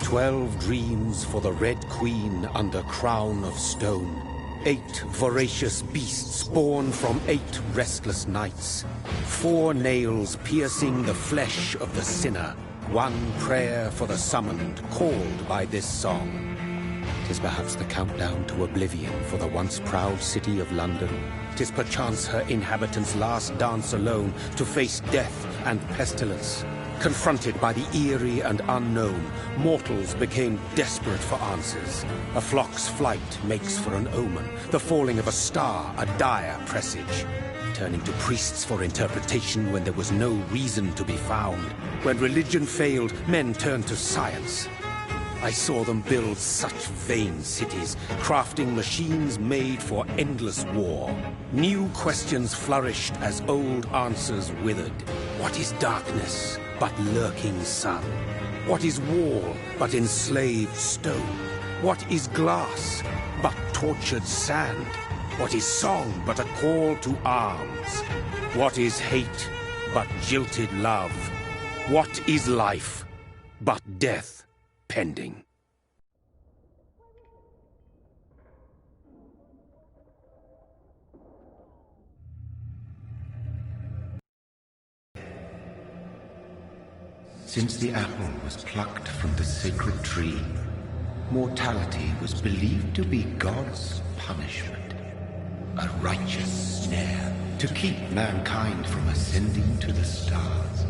12 dreams for the Red Queen under crown of stone. 8 voracious beasts born from 8 restless nights. 4 nails piercing the flesh of the sinner. 1 prayer for the summoned, called by this song. 'Tis perhaps the countdown to oblivion for the once proud city of London. 'Tis perchance her inhabitants' last dance alone to face death and pestilence. Confronted by the eerie and unknown, mortals became desperate for answers. A flock's flight makes for an omen, the falling of a star a dire presage. Turning to priests for interpretation when there was no reason to be found. When religion failed, men turned to science. I saw them build such vain cities, crafting machines made for endless war. New questions flourished as old answers withered. What is darkness but lurking sun? What is wall but enslaved stone? What is glass but tortured sand? What is song but a call to arms? What is hate but jilted love? What is life but death pending? Since the apple was plucked from the sacred tree, mortality was believed to be God's punishment. A righteous snare to keep mankind from ascending to the stars.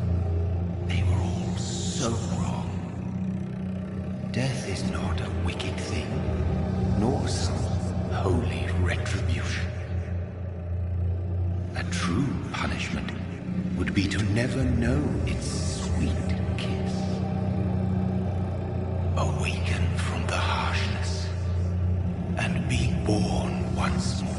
They were all so wrong. Death is not a wicked thing, nor some holy retribution. A true punishment would be to never know its sweet kiss. Awaken from the harshness and be born once more.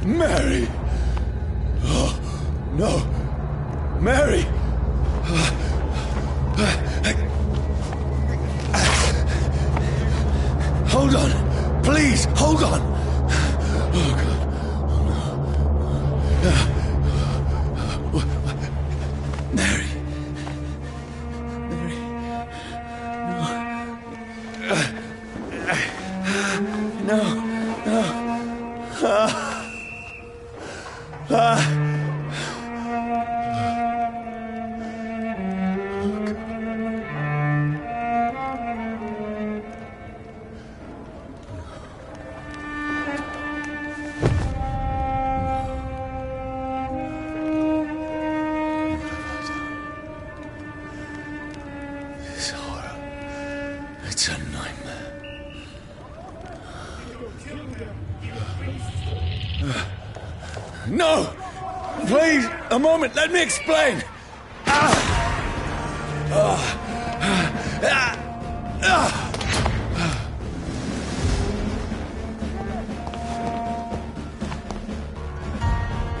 Mary! Oh, no! Mary! Hold on! Please, hold on! Oh, God. Oh, no. Mary! It's a nightmare. No! Please, a moment, let me explain!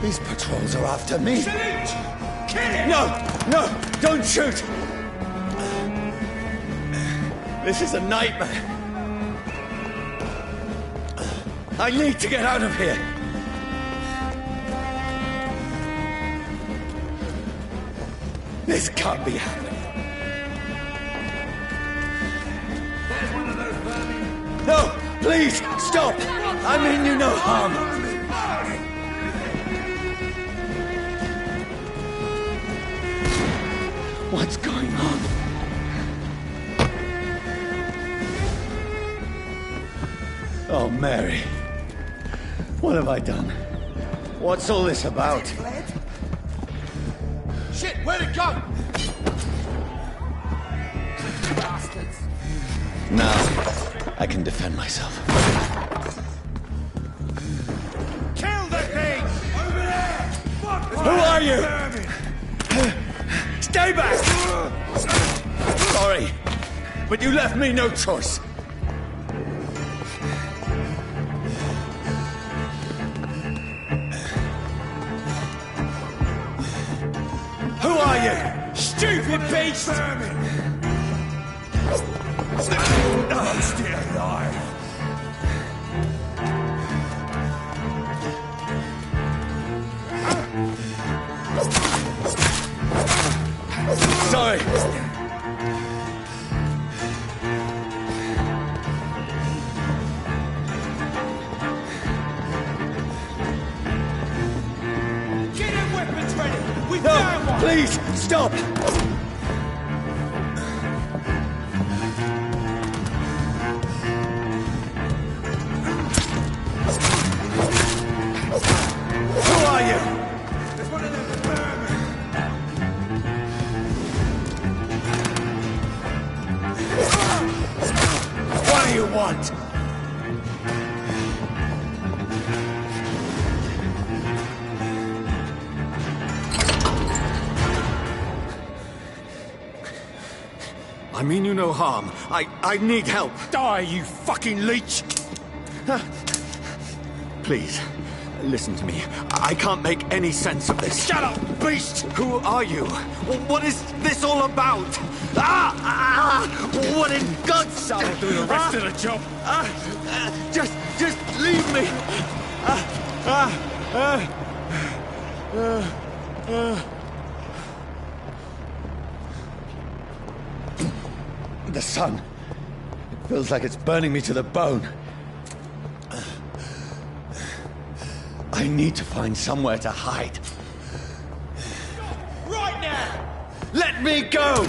These patrols are after me. Kill him! No, don't shoot! This is a nightmare. I need to get out of here. This can't be happening. There's one of those vermin. No, please, stop! I mean you no harm. What's going on? Oh, Mary. What have I done? What's all this about? Shit, where'd it go? Bastards. Now, I can defend myself. Kill the thing! Over there! Fuck! Who are you? Stay back! Sorry, but you left me no choice. Who are you? Stupid beast! Stay alive! Sorry. Get your weapons ready! We No, found one! please, stop! Who are you? There's one of them vermin! What do you want? I mean you no harm. I need help. Die, you fucking leech! Please, listen to me. I can't make any sense of this. Shut up, beast! Who are you? What is this all about? What in God's name? I'll do the rest of the job. Just leave me. The sun. It feels like it's burning me to the bone. I need to find somewhere to hide. Right now! Let me go!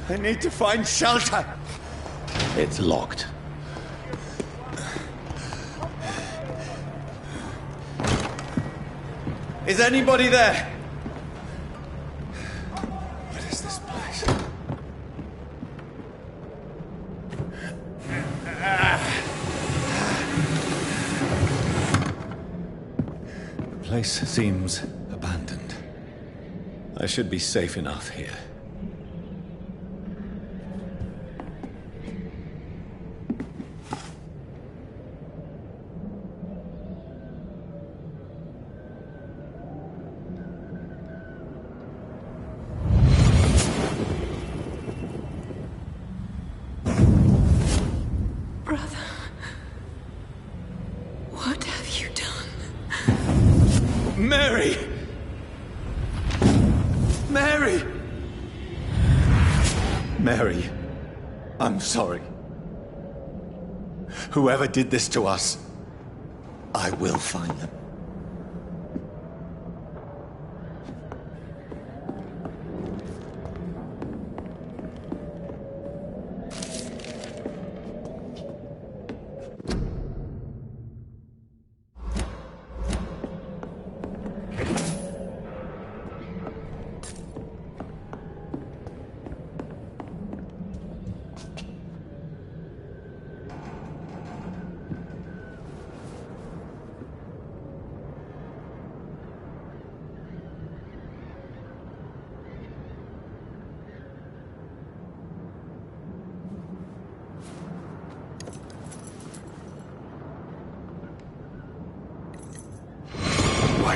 I need to find shelter. It's locked. Is anybody there? What is this place? The place seems abandoned. I should be safe enough here. Brother, what have you done? Mary! Mary! Mary, I'm sorry. Whoever did this to us, I will find them.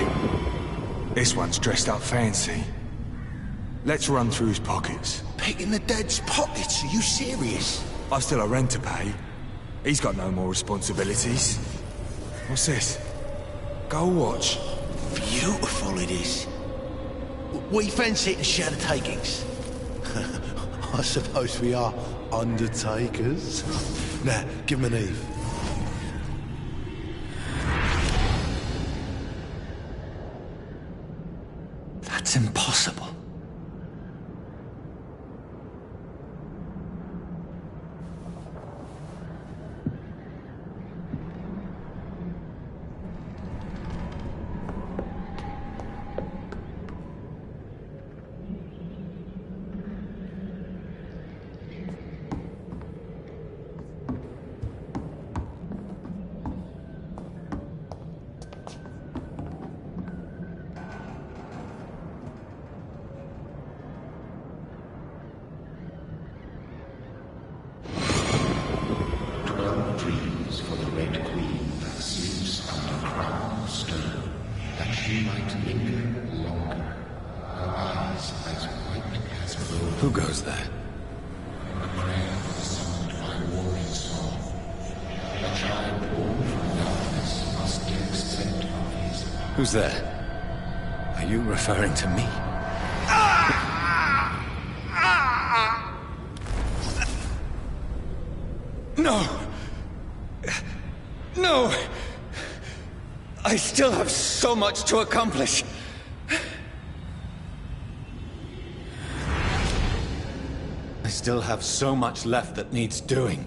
Wait. This one's dressed up fancy. Let's run through his pockets. Picking the dead's pockets? Are you serious? I've still a rent to pay. He's got no more responsibilities. What's this? Gold watch. Beautiful it is. We fancy it and share the takings. I suppose we are undertakers. Now, give him an Eve. That's impossible. Dreams for the Red Queen that sleeps under crown of stone, that she might linger longer, her eyes as white as gold. Who goes there? A prayer summoned by warring song. A child born from darkness must give scent of his heart. Who's there? Are you referring to me? No! No! I still have so much to accomplish. I still have so much left that needs doing.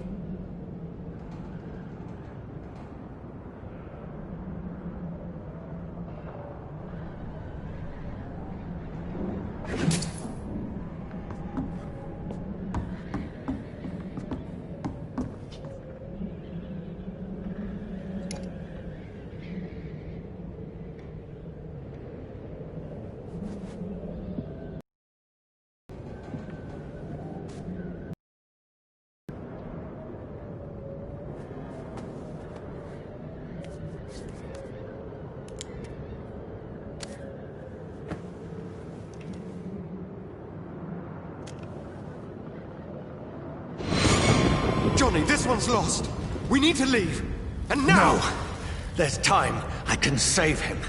Johnny, this one's lost. We need to leave. And now! No! There's time. I can save him.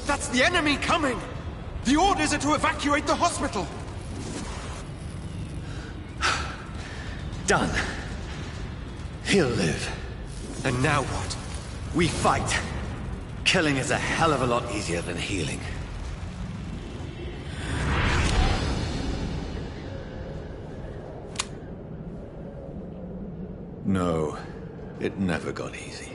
That's the enemy coming! The orders are to evacuate the hospital! Done. He'll live. And now what? We fight. Killing is a hell of a lot easier than healing. No, it never got easy.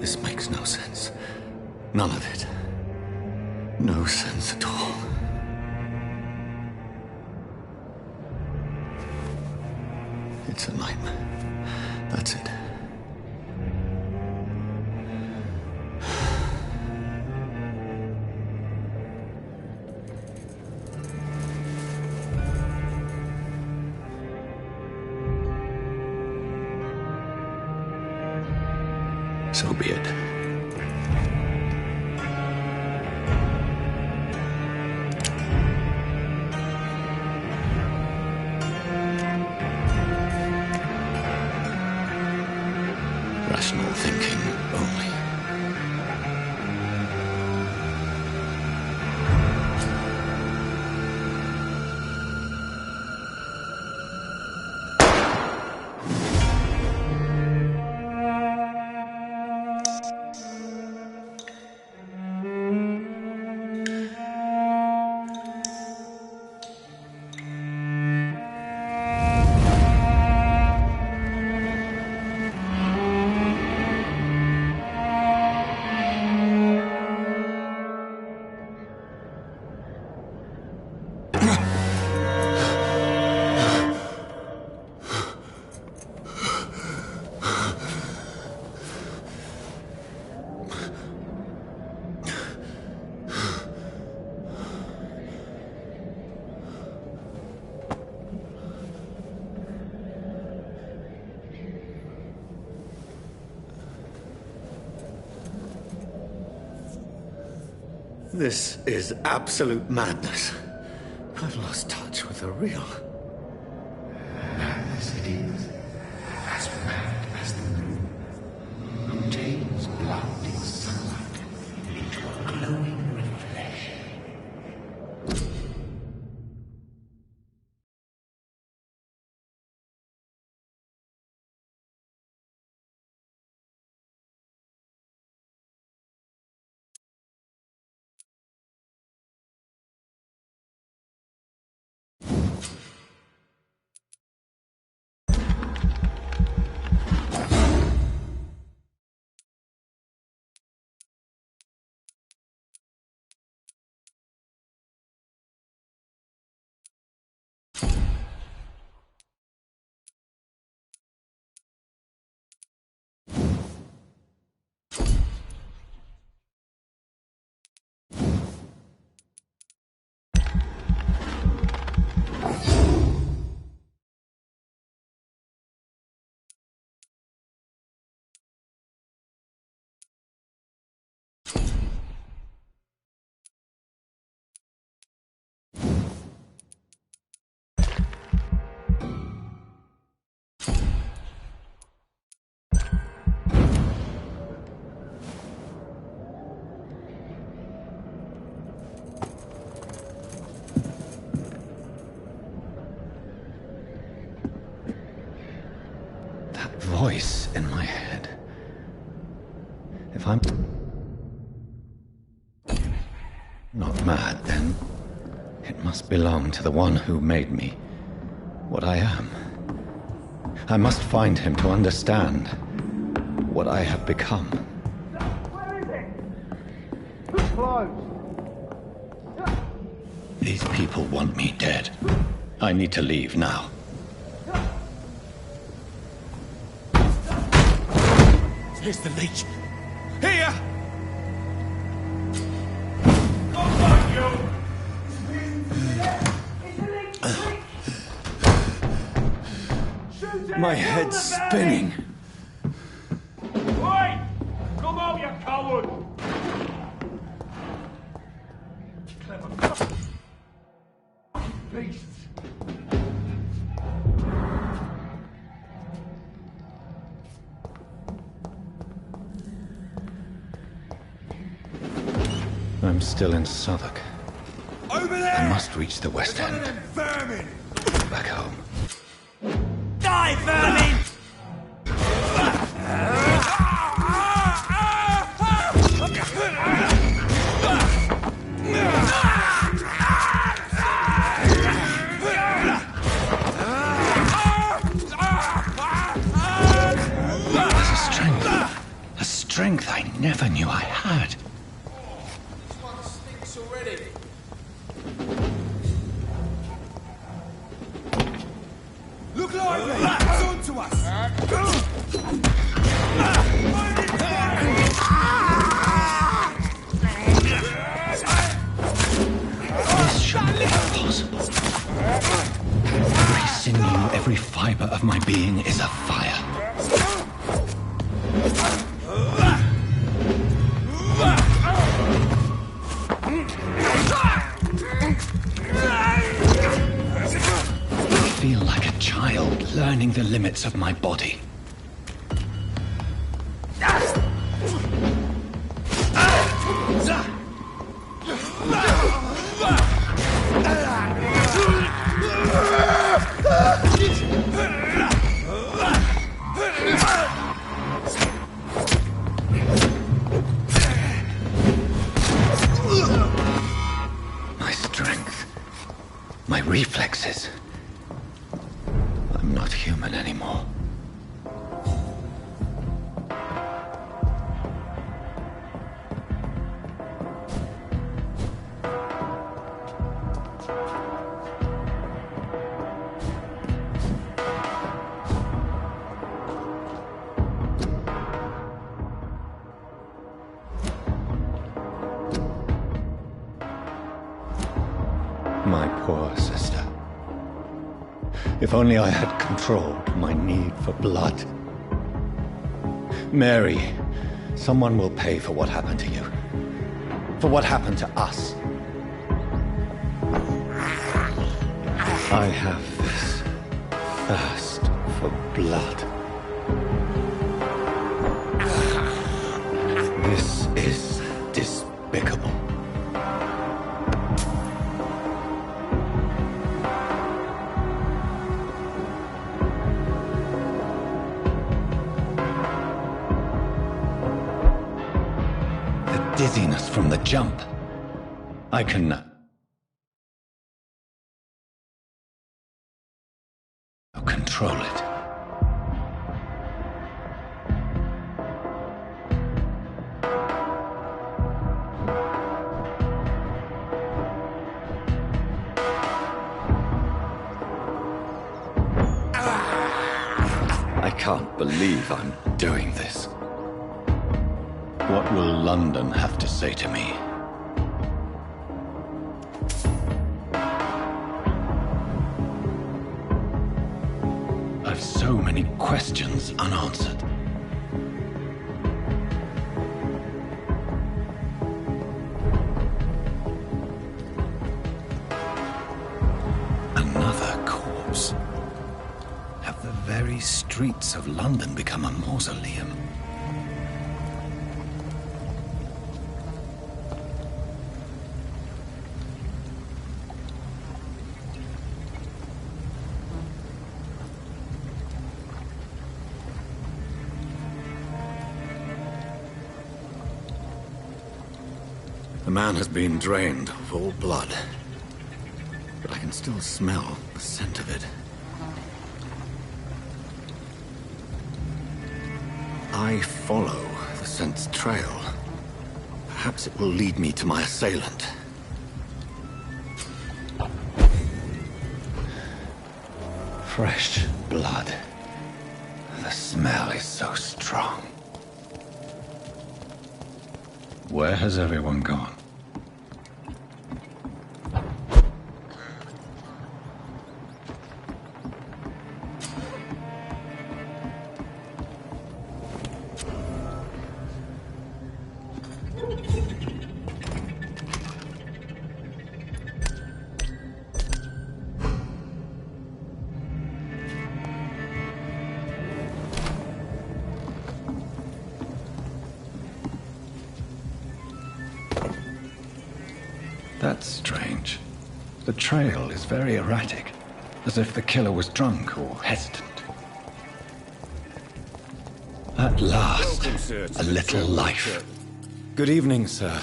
This makes no sense. None of it. No sense at all. It's a nightmare. That's it. So be it. Rational thinking only. This is absolute madness. I've lost touch with the real. Madness it is. As mad as the moon. Obtains blinding sunlight into a glowing reflection. Voice in my head. If I'm not mad, then it must belong to the one who made me what I am. I must find him to understand what I have become. Where is it? Who's closed? These people want me dead. I need to leave now. Here's the leech. Here! My head's spinning. Wait! Come out, you coward! Clever beasts! I'm still in Southwark. Over there! I must reach the West One of End. them vermin! Back home. Die, vermin! There's a strength I never knew I had. This one stinks already. Look lively! It's on to us! This shouldn't be possible. Every sinew, every fiber of my being is afire. I feel like a child learning the limits of my body. My strength, my reflexes. I'm not human anymore. My poor sister. If only I had controlled my need for blood. Mary, someone will pay for what happened to you. For what happened to us. I have this thirst for blood. This is despicable. The dizziness from the jump. I can control it. I can't believe I'm doing this. What will London have to say to me? I've so many questions unanswered. Another corpse. Have the very streets of London become a mausoleum? The man has been drained of all blood, but I can still smell the scent of it. I follow the scent's trail. Perhaps it will lead me to my assailant. Fresh blood. The smell is so strong. Where has everyone gone? That's strange. The trail is very erratic, as if the killer was drunk or hesitant. At last, Welcome, sir, to a the little German life. church. Good evening, sir.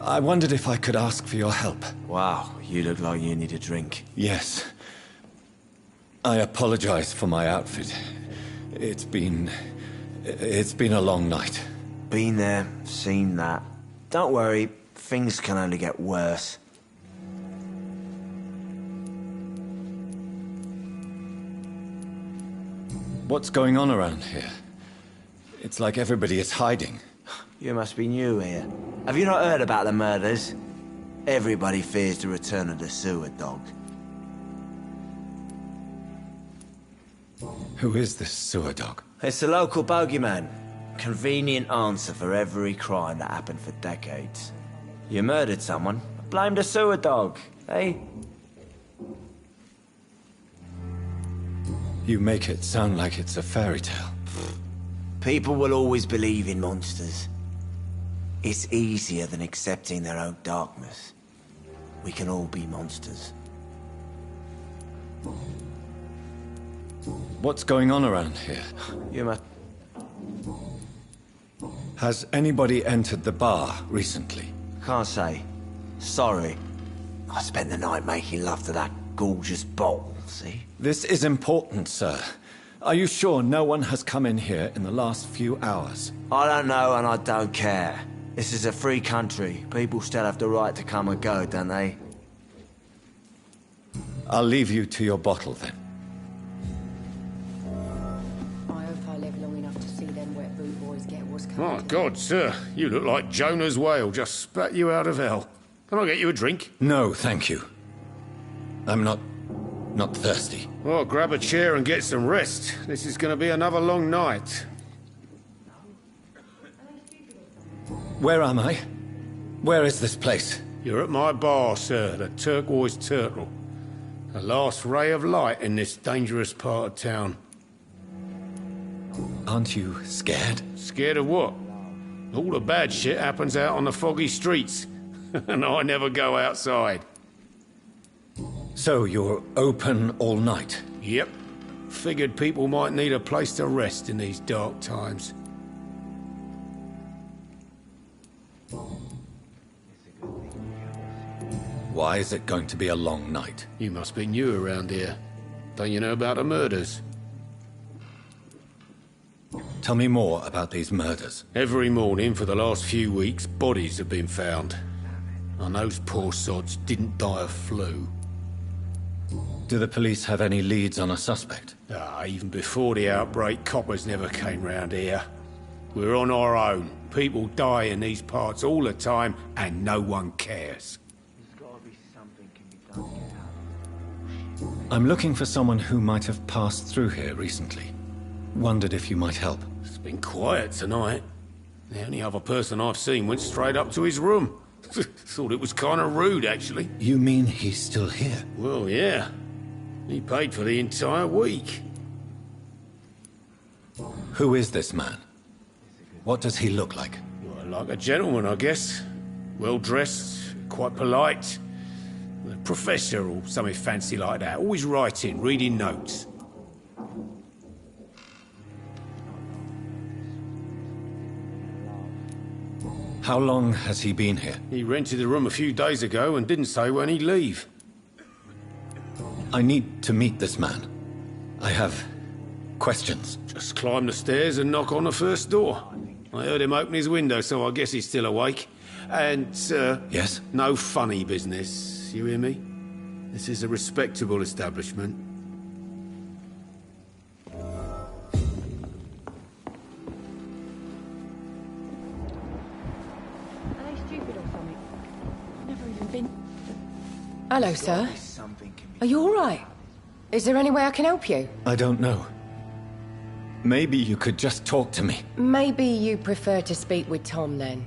I wondered if I could ask for your help. Wow, you look like you need a drink. Yes. I apologize for my outfit. It's been a long night. Been there, seen that. Don't worry, things can only get worse. What's going on around here? It's like everybody is hiding. You must be new here. Have you not heard about the murders? Everybody fears the return of the sewer dog. Who is this sewer dog? It's the local bogeyman. Convenient answer for every crime that happened for decades. You murdered someone, blame the sewer dog, eh? You make it sound like it's a fairy tale. People will always believe in monsters. It's easier than accepting their own darkness. We can all be monsters. What's going on around here? You must... Has anybody entered the bar recently? Can't say. Sorry. I spent the night making love to that gorgeous bottle, see? This is important, sir. Are you sure no one has come in here in the last few hours? I don't know and I don't care. This is a free country. People still have the right to come and go, don't they? I'll leave you to your bottle then. I hope I live long enough to see them wet boot boys get what's coming. My to them. God, sir, you look like Jonah's whale just spat you out of hell. Can I get you a drink? No, thank you. I'm not thirsty. Well, grab a chair and get some rest. This is going to be another long night. Where am I? Where is this place? You're at my bar, sir, the Turquoise Turtle. The last ray of light in this dangerous part of town. Aren't you scared? Scared of what? All the bad shit happens out on the foggy streets. And I never go outside. So you're open all night? Yep. Figured people might need a place to rest in these dark times. Why is it going to be a long night? You must be new around here. Don't you know about the murders? Tell me more about these murders. Every morning for the last few weeks, bodies have been found. And those poor sods didn't die of flu. Do the police have any leads on a suspect? Even before the outbreak, coppers never came round here. We're on our own. People die in these parts all the time, and no one cares. I'm looking for someone who might have passed through here recently. Wondered if you might help. It's been quiet tonight. The only other person I've seen went straight up to his room. Thought it was kind of rude, actually. You mean he's still here? Well, yeah. He paid for the entire week. Who is this man? What does he look like? Well, like a gentleman, I guess. Well-dressed, quite polite. A professor or something fancy like that. Always writing, reading notes. How long has he been here? He rented the room a few days ago and didn't say when he'd leave. I need to meet this man. I have questions. Just climb the stairs and knock on the first door. I heard him open his window, so I guess he's still awake. And, Yes? no funny business, you hear me? This is a respectable establishment. Hello, sir. Are you all right? Is there any way I can help you? I don't know. Maybe you could just talk to me. Maybe you prefer to speak with Tom, then.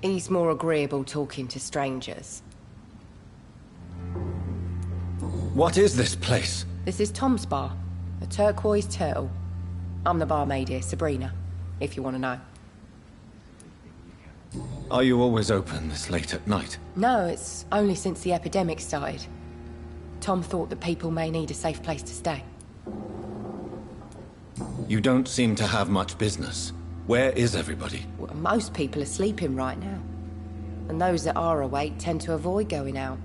He's more agreeable talking to strangers. What is this place? This is Tom's bar, the Turquoise Turtle. I'm the barmaid here, Sabrina, if you want to know. Are you always open this late at night? No, it's only since the epidemic started. Tom thought that people may need a safe place to stay. You don't seem to have much business. Where is everybody? Well, most people are sleeping right now. And those that are awake tend to avoid going out.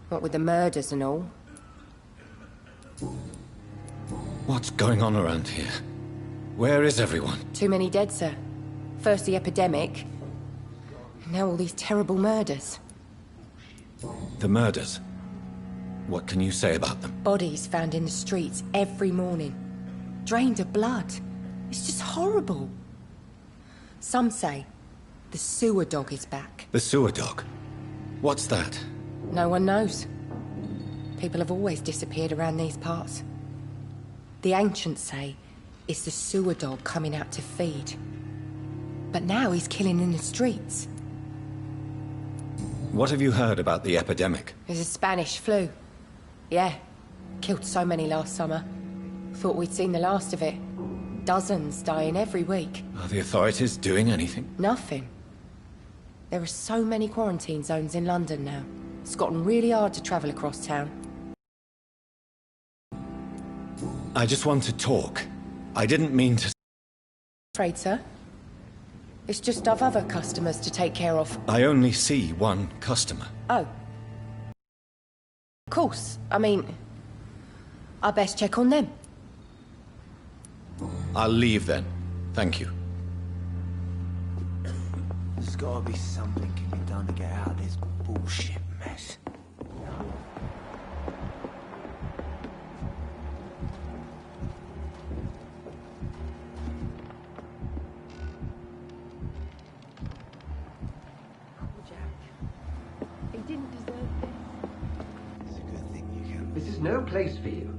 What with the murders and all. What's going on around here? Where is everyone? Too many dead, sir. First the epidemic, now all these terrible murders. The murders? What can you say about them? Bodies found in the streets every morning. Drained of blood. It's just horrible. Some say the sewer dog is back. The sewer dog? What's that? No one knows. People have always disappeared around these parts. The ancients say it's the sewer dog coming out to feed. But now he's killing in the streets. What have you heard about the epidemic? There's a Spanish flu. Yeah. Killed so many last summer. Thought we'd seen the last of it. Dozens dying every week. Are the authorities doing anything? Nothing. There are so many quarantine zones in London now. It's gotten really hard to travel across town. I just want to talk. I didn't mean to... Afraid, sir? It's just I've other customers to take care of. I only see one customer. Oh. Of course. I mean, I best check on them. I'll leave then. Thank you. There's gotta be something can be done to get out of this bullshit mess. This is no place for you.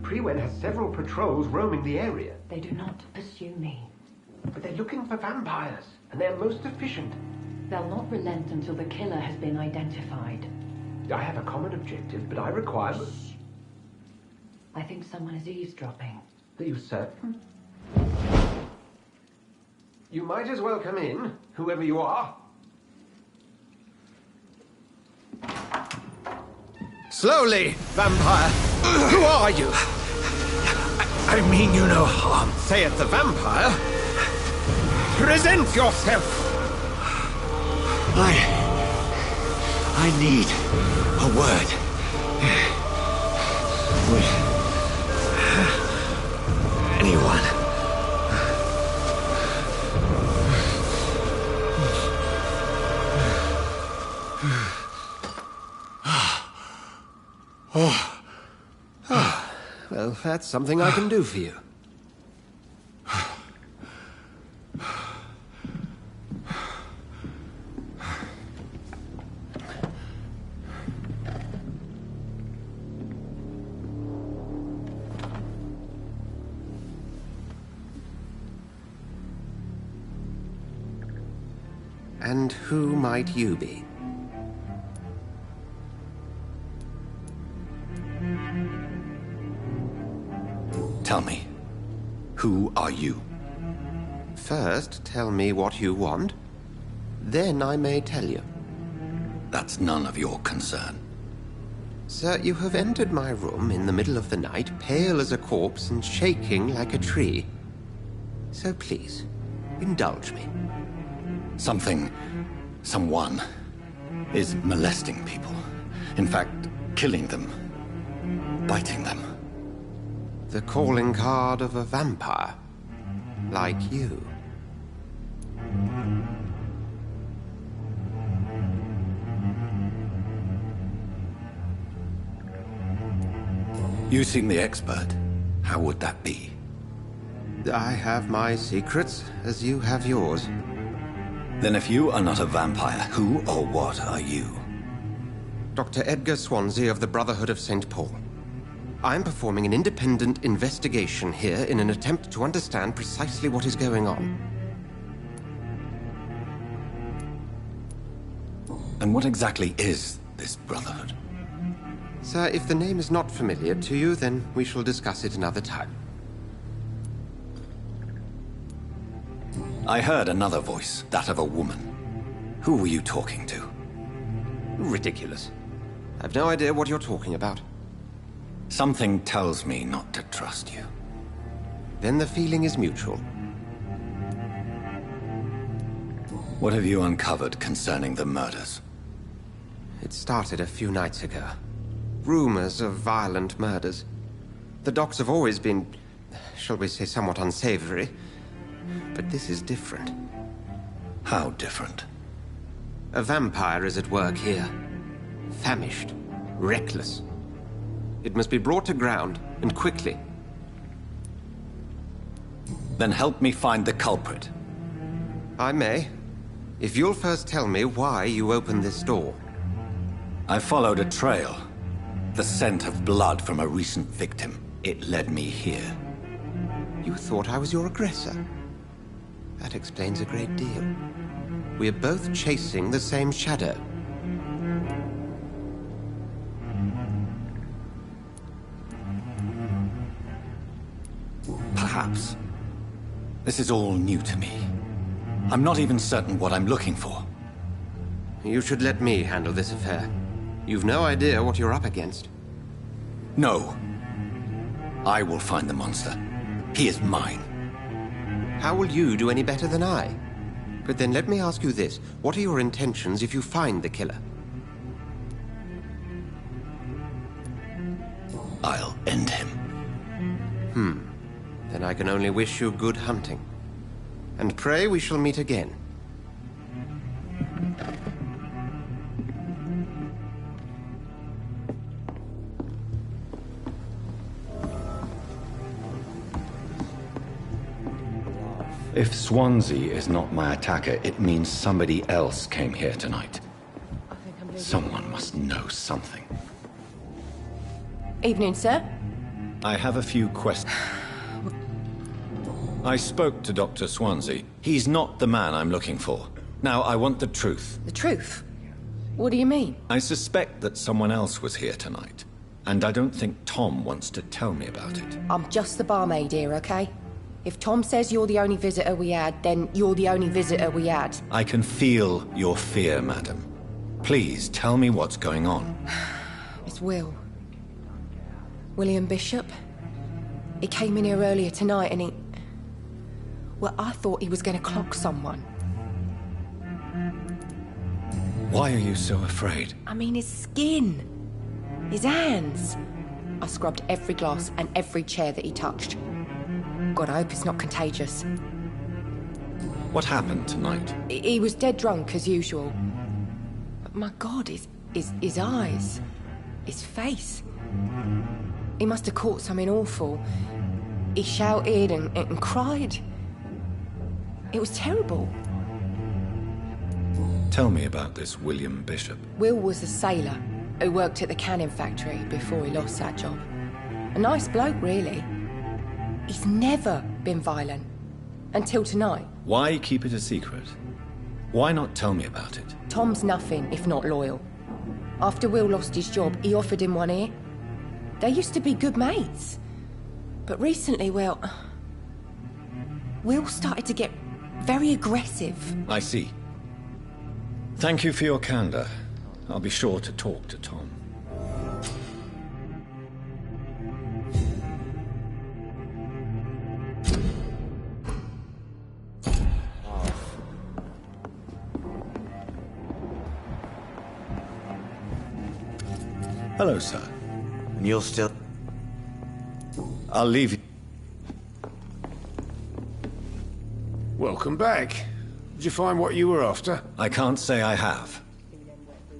Prewen has several patrols roaming the area. They do not pursue me. But they're looking for vampires, and they're most efficient. They'll not relent until the killer has been identified. I have a common objective, but I require... I think someone is eavesdropping. Are you certain? You might as well come in, whoever you are. Slowly, vampire! Who are you? I mean you no harm. Say it, the vampire? Present yourself! I need a word. With anyone. Well, that's something I can do for you. And who might you be? Tell me, who are you? First, tell me what you want. Then I may tell you. That's none of your concern. Sir, you have entered my room in the middle of the night, pale as a corpse and shaking like a tree. So please, indulge me. Someone is molesting people. In fact, killing them. Biting them. The calling card of a vampire. Like you. You seem the expert. How would that be? I have my secrets, as you have yours. Then if you are not a vampire, who or what are you? Dr. Edgar Swansea of the Brotherhood of St. Paul. I'm performing an independent investigation here in an attempt to understand precisely what is going on. And what exactly is this Brotherhood? Sir, if the name is not familiar to you, then we shall discuss it another time. I heard another voice, that of a woman. Who were you talking to? Ridiculous. I've no idea what you're talking about. Something tells me not to trust you. Then the feeling is mutual. What have you uncovered concerning the murders? It started a few nights ago. Rumors of violent murders. The docks have always been, shall we say, somewhat unsavory. But this is different. How different? A vampire is at work here. Famished. Reckless. It must be brought to ground, and quickly. Then help me find the culprit. I may. If you'll first tell me why you opened this door. I followed a trail. The scent of blood from a recent victim. It led me here. You thought I was your aggressor? That explains a great deal. We're both chasing the same shadow. Perhaps. This is all new to me. I'm not even certain what I'm looking for. You should let me handle this affair. You've no idea what you're up against. No. I will find the monster. He is mine. How will you do any better than I? But then let me ask you this. What are your intentions if you find the killer? I'll end him. Then I can only wish you good hunting. And pray we shall meet again. If Swansea is not my attacker, it means somebody else came here tonight. Someone must know something. Evening, sir. I have a few questions. I spoke to Dr. Swansea. He's not the man I'm looking for. Now, I want the truth. The truth? What do you mean? I suspect that someone else was here tonight, and I don't think Tom wants to tell me about it. I'm just the barmaid here, okay? If Tom says you're the only visitor we had, then you're the only visitor we had. I can feel your fear, madam. Please, tell me what's going on. It's Will. William Bishop. He came in here earlier tonight and he... Well, I thought he was going to clock someone. Why are you so afraid? I mean, his skin. His hands. I scrubbed every glass and every chair that he touched. God, I hope it's not contagious. What happened tonight? He was dead drunk, as usual. But my God, his eyes. His face. He must have caught something awful. He shouted and cried. It was terrible. Tell me about this William Bishop. Will was a sailor who worked at the canning factory before he lost that job. A nice bloke, really. He's never been violent. Until tonight. Why keep it a secret? Why not tell me about it? Tom's nothing if not loyal. After Will lost his job, he offered him one ear. They used to be good mates. But recently, well... Will started to get very aggressive. I see. Thank you for your candor. I'll be sure to talk to Tom. Hello, sir. And you're still... I'll leave you. Welcome back. Did you find what you were after? I can't say I have.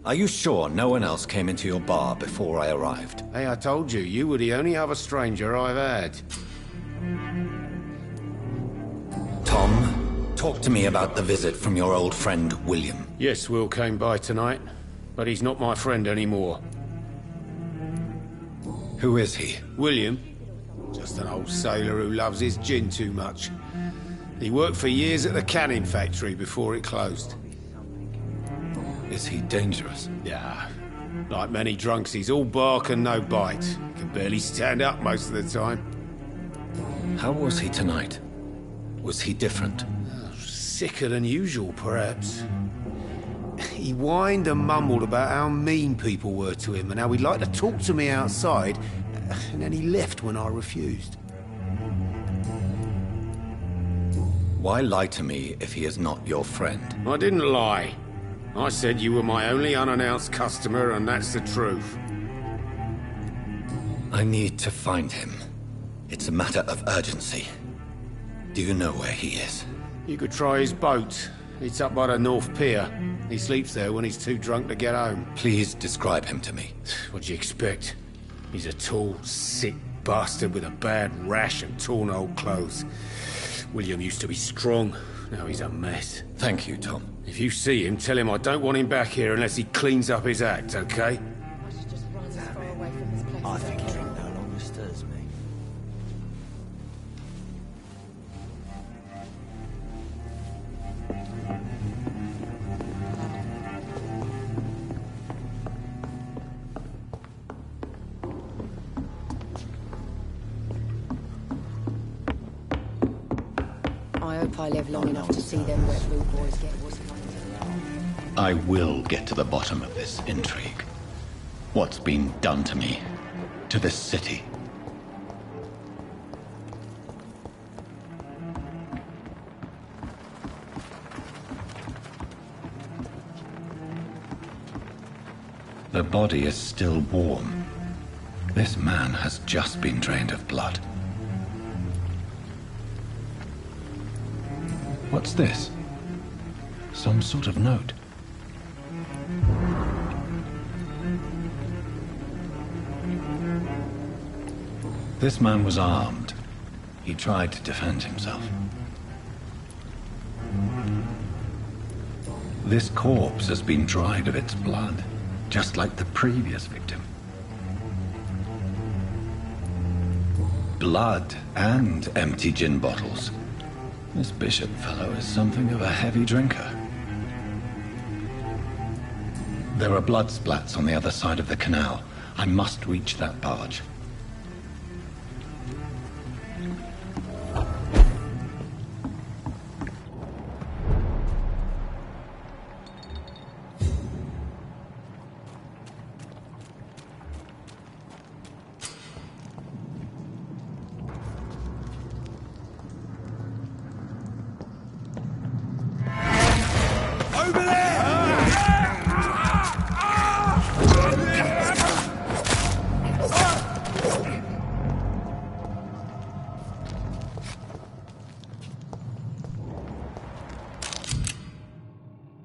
Are you sure no one else came into your bar before I arrived? Hey, I told you, you were the only other stranger I've had. Tom, talk to me about the visit from your old friend, William. Yes, Will came by tonight, but he's not my friend anymore. Who is he? William? Just an old sailor who loves his gin too much. He worked for years at the canning factory before it closed. Is he dangerous? Yeah. Like many drunks, he's all bark and no bite. Can barely stand up most of the time. How was he tonight? Was he different? Sicker than usual, perhaps. He whined and mumbled about how mean people were to him and how he'd like to talk to me outside, and then he left when I refused. Why lie to me if he is not your friend? I didn't lie. I said you were my only unannounced customer, and that's the truth. I need to find him. It's a matter of urgency. Do you know where he is? You could try his boat. It's up by the North Pier. He sleeps there when he's too drunk to get home. Please describe him to me. What'd you expect? He's a tall, sick bastard with a bad rash and torn old clothes. William used to be strong. Now he's a mess. Thank you, Tom. If you see him, tell him I don't want him back here unless he cleans up his act, okay? I think drink no longer stirs me. I hope I live long enough to see them wet blue boys get what's I will get to the bottom of this intrigue. What's been done to me, to this city. The body is still warm. This man has just been drained of blood. What's this? Some sort of note. This man was armed. He tried to defend himself. This corpse has been dried of its blood, just like the previous victim. Blood and empty gin bottles. This Bishop fellow is something of a heavy drinker. There are blood splats on the other side of the canal. I must reach that barge.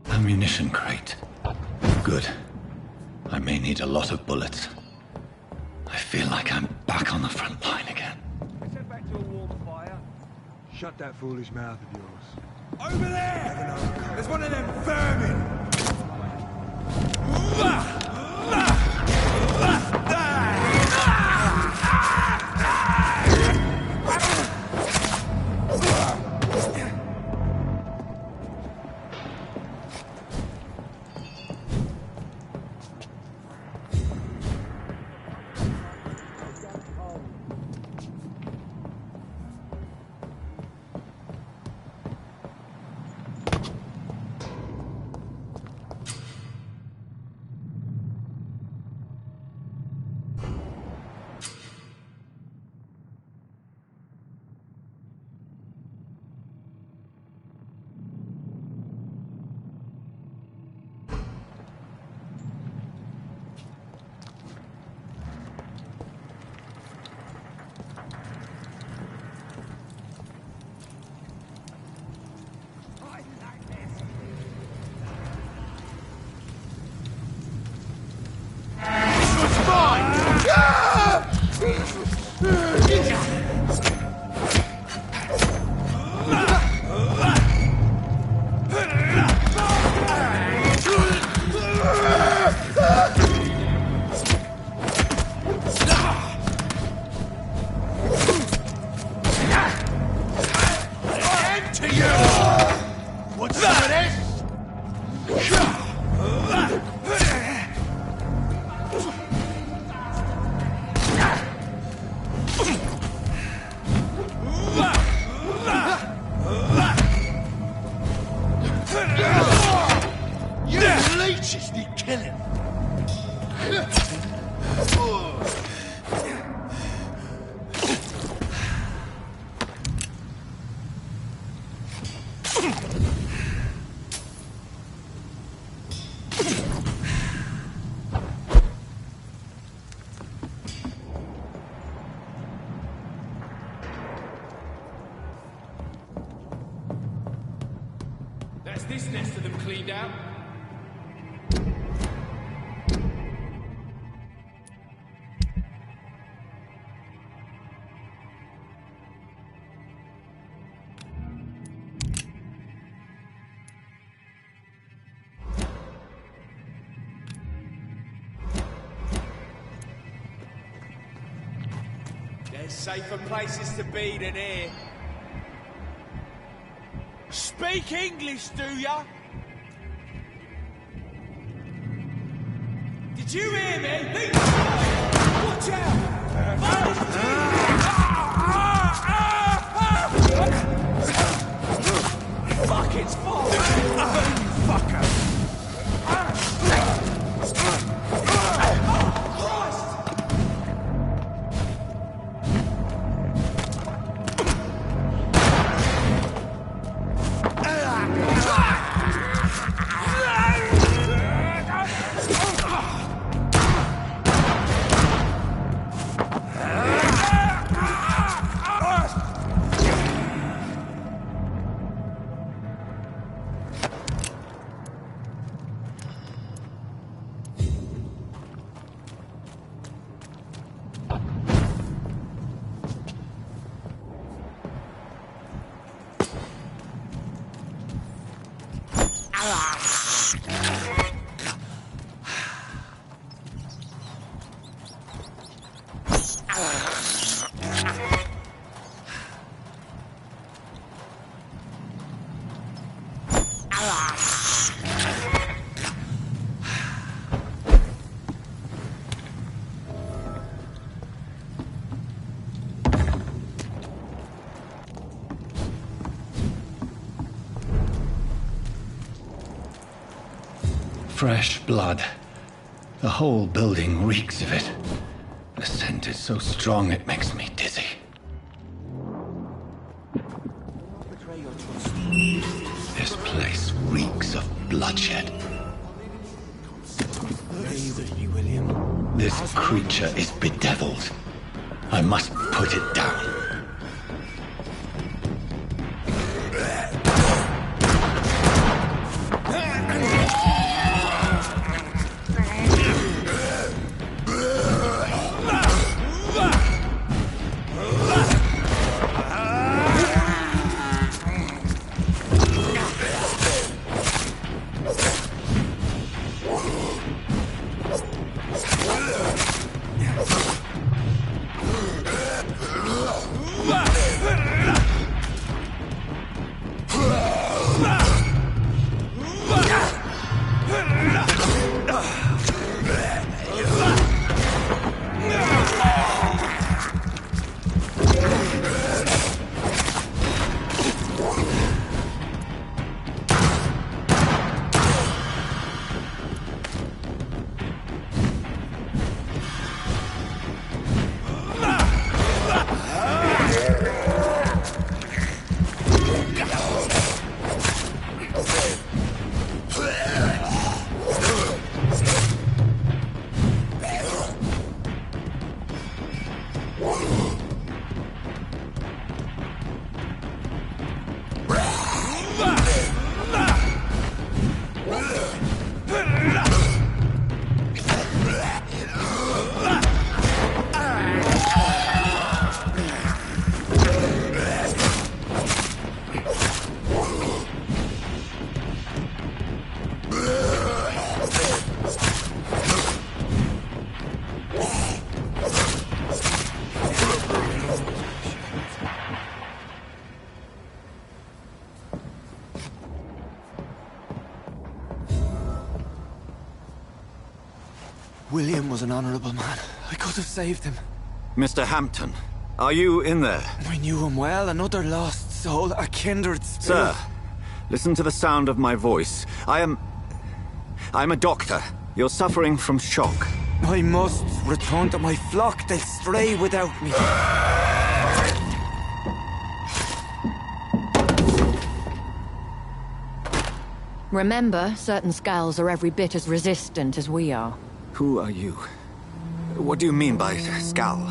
Ammunition crate. Good. I may need a lot of bullets. I feel like I'm back on the front line again. Let's head back to a warm fire. Shut that foolish mouth of yours. Over there! There's one of them vermin! That's this nest of them cleaned out. There's safer places to be than here. Speak English, do ya? Did you hear me? Watch out! Fuck, it's full! You fucker! Fresh blood. The whole building reeks of it. The scent is so strong it makes me dizzy. This place reeks of bloodshed. This creature is bedeviled. I must put it down. William was an honorable man. I could have saved him. Mr. Hampton, are you in there? I knew him well, another lost soul, a kindred spirit. Sir, listen to the sound of my voice. I'm a doctor. You're suffering from shock. I must return to my flock. They'll stray without me. Remember, certain skulls are every bit as resistant as we are. Who are you? What do you mean by skull?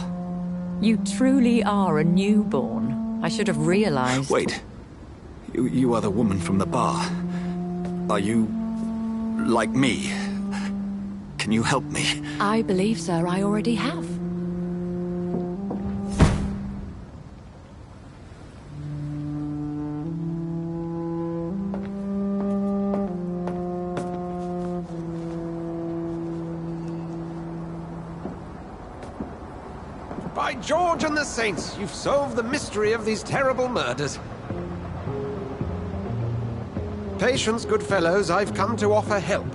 You truly are a newborn. I should have realized. Wait. You are the woman from the bar. Are you... like me? Can you help me? I believe, sir, I already have. By George and the Saints, you've solved the mystery of these terrible murders. Patience, good fellows, I've come to offer help.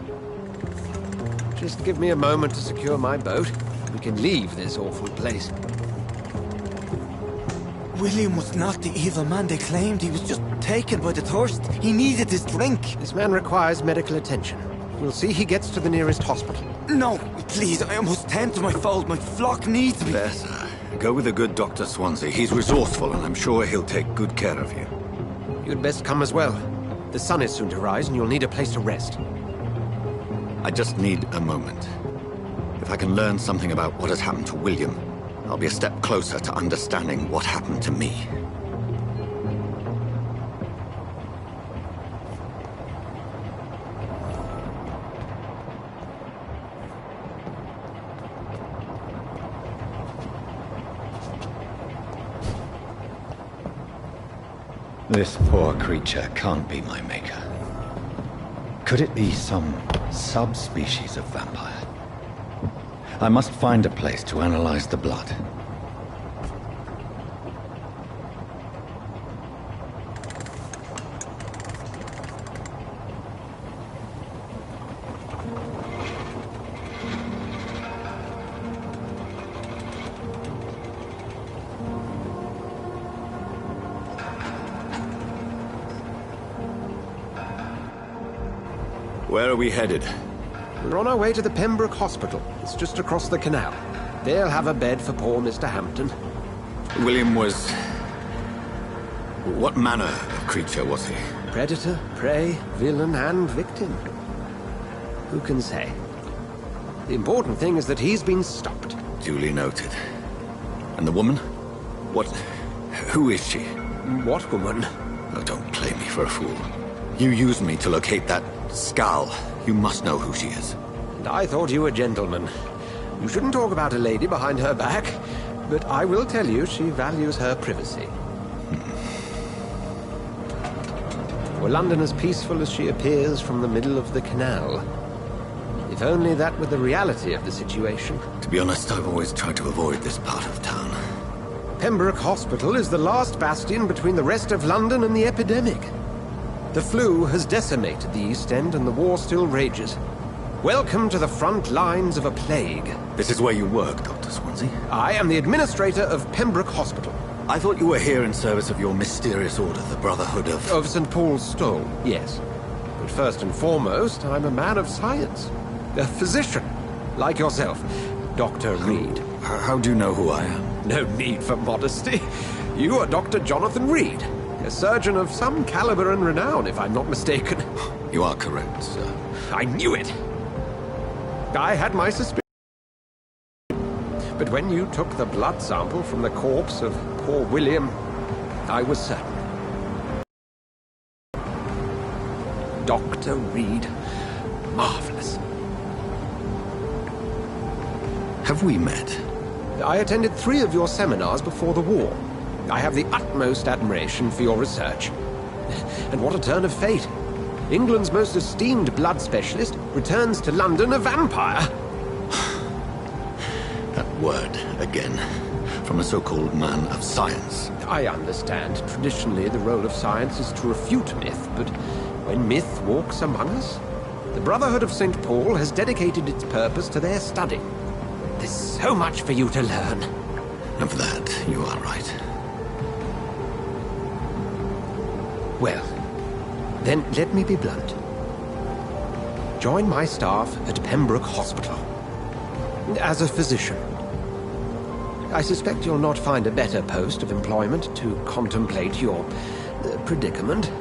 Just give me a moment to secure my boat. We can leave this awful place. William was not the evil man they claimed. He was just taken by the thirst. He needed his drink. This man requires medical attention. We'll see he gets to the nearest hospital. No, please, I must tend to my fold. My flock needs me. There, sir. Go with the good Dr. Swansea. He's resourceful, and I'm sure he'll take good care of you. You'd best come as well. The sun is soon to rise, and you'll need a place to rest. I just need a moment. If I can learn something about what has happened to William, I'll be a step closer to understanding what happened to me. This poor creature can't be my maker. Could it be some subspecies of vampire? I must find a place to analyze the blood. Where are we headed? We're on our way to the Pembroke Hospital. It's just across the canal. They'll have a bed for poor Mr. Hampton. William was... What manner of creature was he? Predator, prey, villain, and victim. Who can say? The important thing is that he's been stopped. Duly noted. And the woman? What... who is she? What woman? Oh, don't play me for a fool. You used me to locate that skull. You must know who she is. And I thought you a gentleman. You shouldn't talk about a lady behind her back, but I will tell you she values her privacy. Were London as peaceful as she appears from the middle of the canal? If only that were the reality of the situation. To be honest, I've always tried to avoid this part of town. Pembroke Hospital is the last bastion between the rest of London and the epidemic. The flu has decimated the East End and the war still rages. Welcome to the front lines of a plague. This is where you work, Dr. Swansea? I am the administrator of Pembroke Hospital. I thought you were here in service of your mysterious order, the Brotherhood of... Of St. Paul's Stole, yes. But first and foremost, I'm a man of science. A physician, like yourself, Dr. Reed. How do you know who I am? No need for modesty. You are Dr. Jonathan Reed, a surgeon of some caliber and renown, if I'm not mistaken. You are correct, sir. I knew it! I had my suspicions. But when you took the blood sample from the corpse of poor William, I was certain. Dr. Reed. Marvelous. Have we met? I attended 3 of your seminars before the war. I have the utmost admiration for your research. And what a turn of fate. England's most esteemed blood specialist returns to London a vampire. That word, again. From a so-called man of science. I understand. Traditionally, the role of science is to refute myth, but when myth walks among us, the Brotherhood of St. Paul has dedicated its purpose to their study. There's so much for you to learn. Of that, you are right. Well, then let me be blunt. Join my staff at Pembroke Hospital. As a physician. I suspect you'll not find a better post of employment to contemplate your predicament.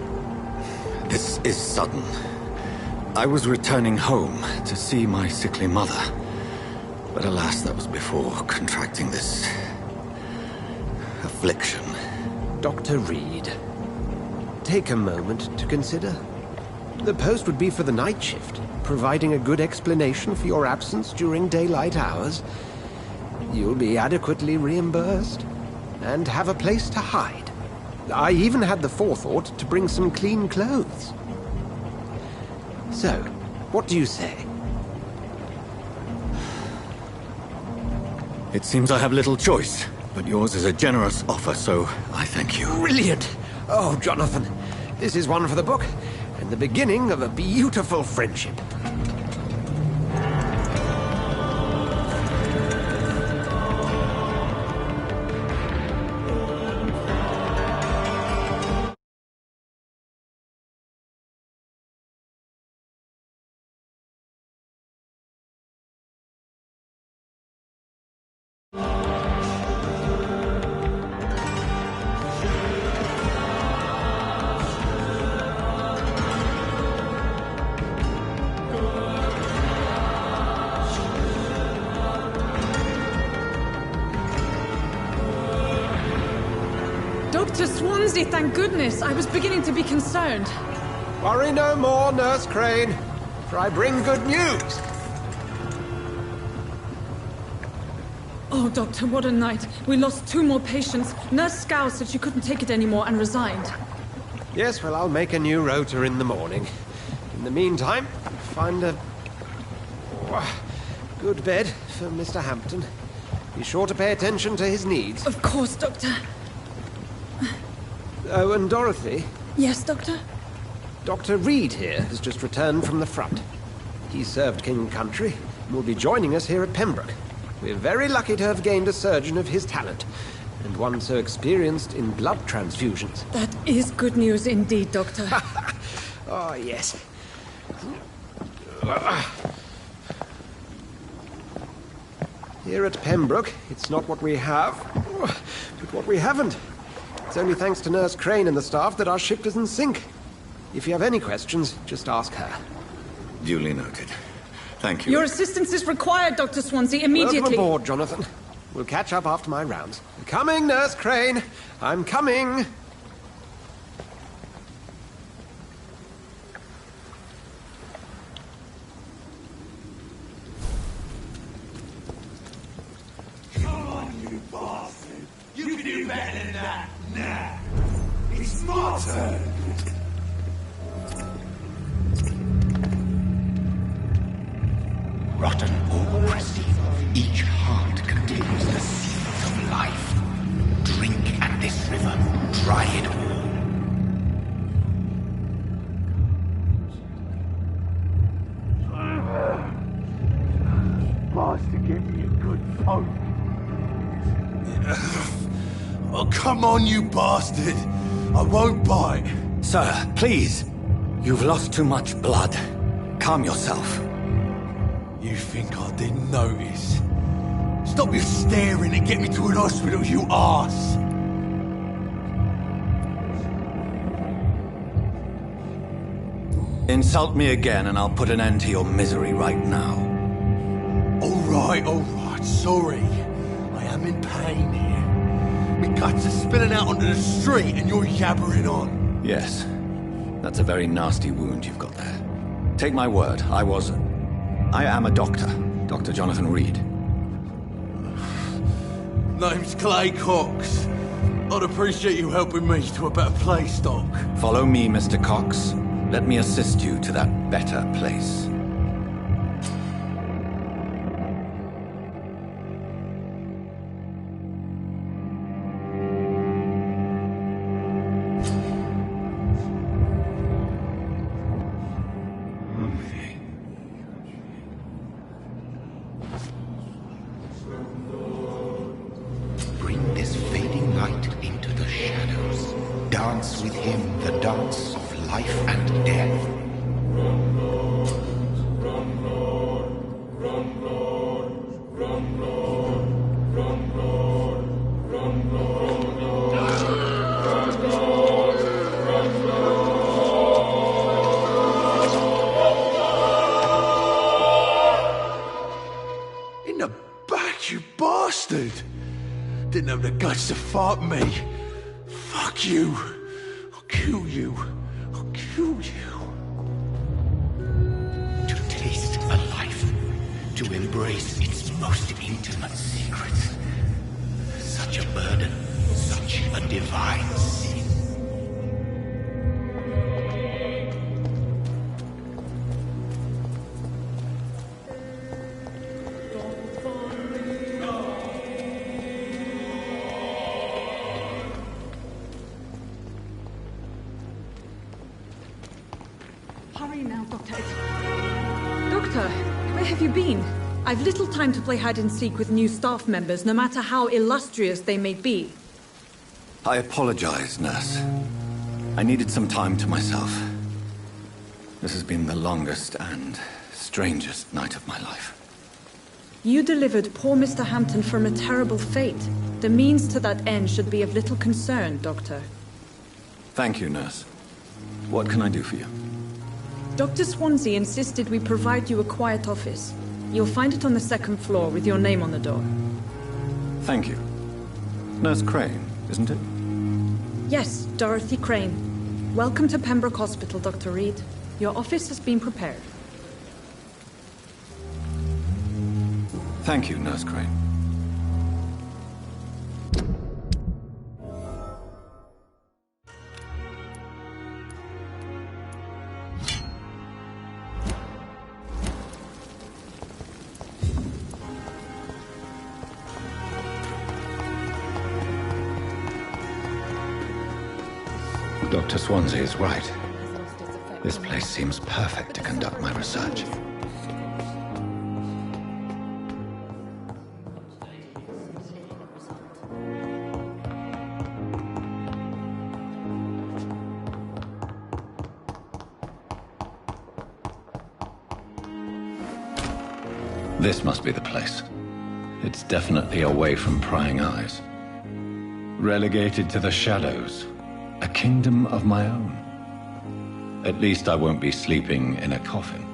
This is sudden. I was returning home to see my sickly mother. But alas, that was before contracting this... affliction. Dr. Reed, take a moment to consider. The post would be for the night shift, providing a good explanation for your absence during daylight hours. You'll be adequately reimbursed, and have a place to hide. I even had the forethought to bring some clean clothes. So, what do you say? It seems I have little choice, but yours is a generous offer, so I thank you. Brilliant! Oh, Jonathan, this is one for the book, and the beginning of a beautiful friendship. Dr. Swansea, thank goodness. I was beginning to be concerned. Worry no more, Nurse Crane, for I bring good news. Oh, Doctor, what a night. We lost 2 more patients. Nurse Scow said she couldn't take it anymore and resigned. Yes, well, I'll make a new rota in the morning. In the meantime, find a good bed for Mr. Hampton. Be sure to pay attention to his needs. Of course, Doctor. Oh, and Dorothy? Yes, Doctor? Dr. Reed here has just returned from the front. He served King and Country and will be joining us here at Pembroke. We're very lucky to have gained a surgeon of his talent, and one so experienced in blood transfusions. That is good news indeed, Doctor. Oh, yes. Here at Pembroke, it's not what we have, but what we haven't. It's only thanks to Nurse Crane and the staff that our ship doesn't sink. If you have any questions, just ask her. Duly noted. Thank you. Your assistance is required, Dr. Swansea, immediately. Welcome aboard, Jonathan. We'll catch up after my rounds. Coming, Nurse Crane. I'm coming. Come on, you bastard. You can do better than that. Nah. It's my turn. Rotten or crusty, each heart contains the seeds of life. Drink at this river, try it all. Bastard, give me a good poke. Oh, come on, you bastard. I won't bite. Sir, please. You've lost too much blood. Calm yourself. You think I didn't notice? Stop your staring and get me to an hospital, you arse! Insult me again and I'll put an end to your misery right now. Alright, sorry. I am in pain here. My guts are spilling out onto the street and you're yabbering on. Yes. That's a very nasty wound you've got there. Take my word, I am a doctor. Dr. Jonathan Reed. Name's Clay Cox. I'd appreciate you helping me to a better place, Doc. Follow me, Mr. Cox. Let me assist you to that better place. Bring this fading light into the shadows. Dance with him the dance of life and death. In the back, you bastard! Didn't have the guts to fight me. Fuck you. I'll kill you. I'll kill you. To taste a life, to embrace its most intimate secrets. Such a burden, such a divine sin. Hurry now, Doctor. Doctor, where have you been? I've little time to play hide and seek with new staff members, no matter how illustrious they may be. I apologize, nurse. I needed some time to myself. This has been the longest and strangest night of my life. You delivered poor Mr. Hampton from a terrible fate. The means to that end should be of little concern, Doctor. Thank you, nurse. What can I do for you? Dr. Swansea insisted we provide you a quiet office. You'll find it on the second floor with your name on the door. Thank you. Nurse Crane, isn't it? Yes, Dorothy Crane. Welcome to Pembroke Hospital, Dr. Reed. Your office has been prepared. Thank you, Nurse Crane. Dr. Swansea is right. This place seems perfect to conduct my research. This must be the place. It's definitely away from prying eyes. Relegated to the shadows. A kingdom of my own. At least I won't be sleeping in a coffin.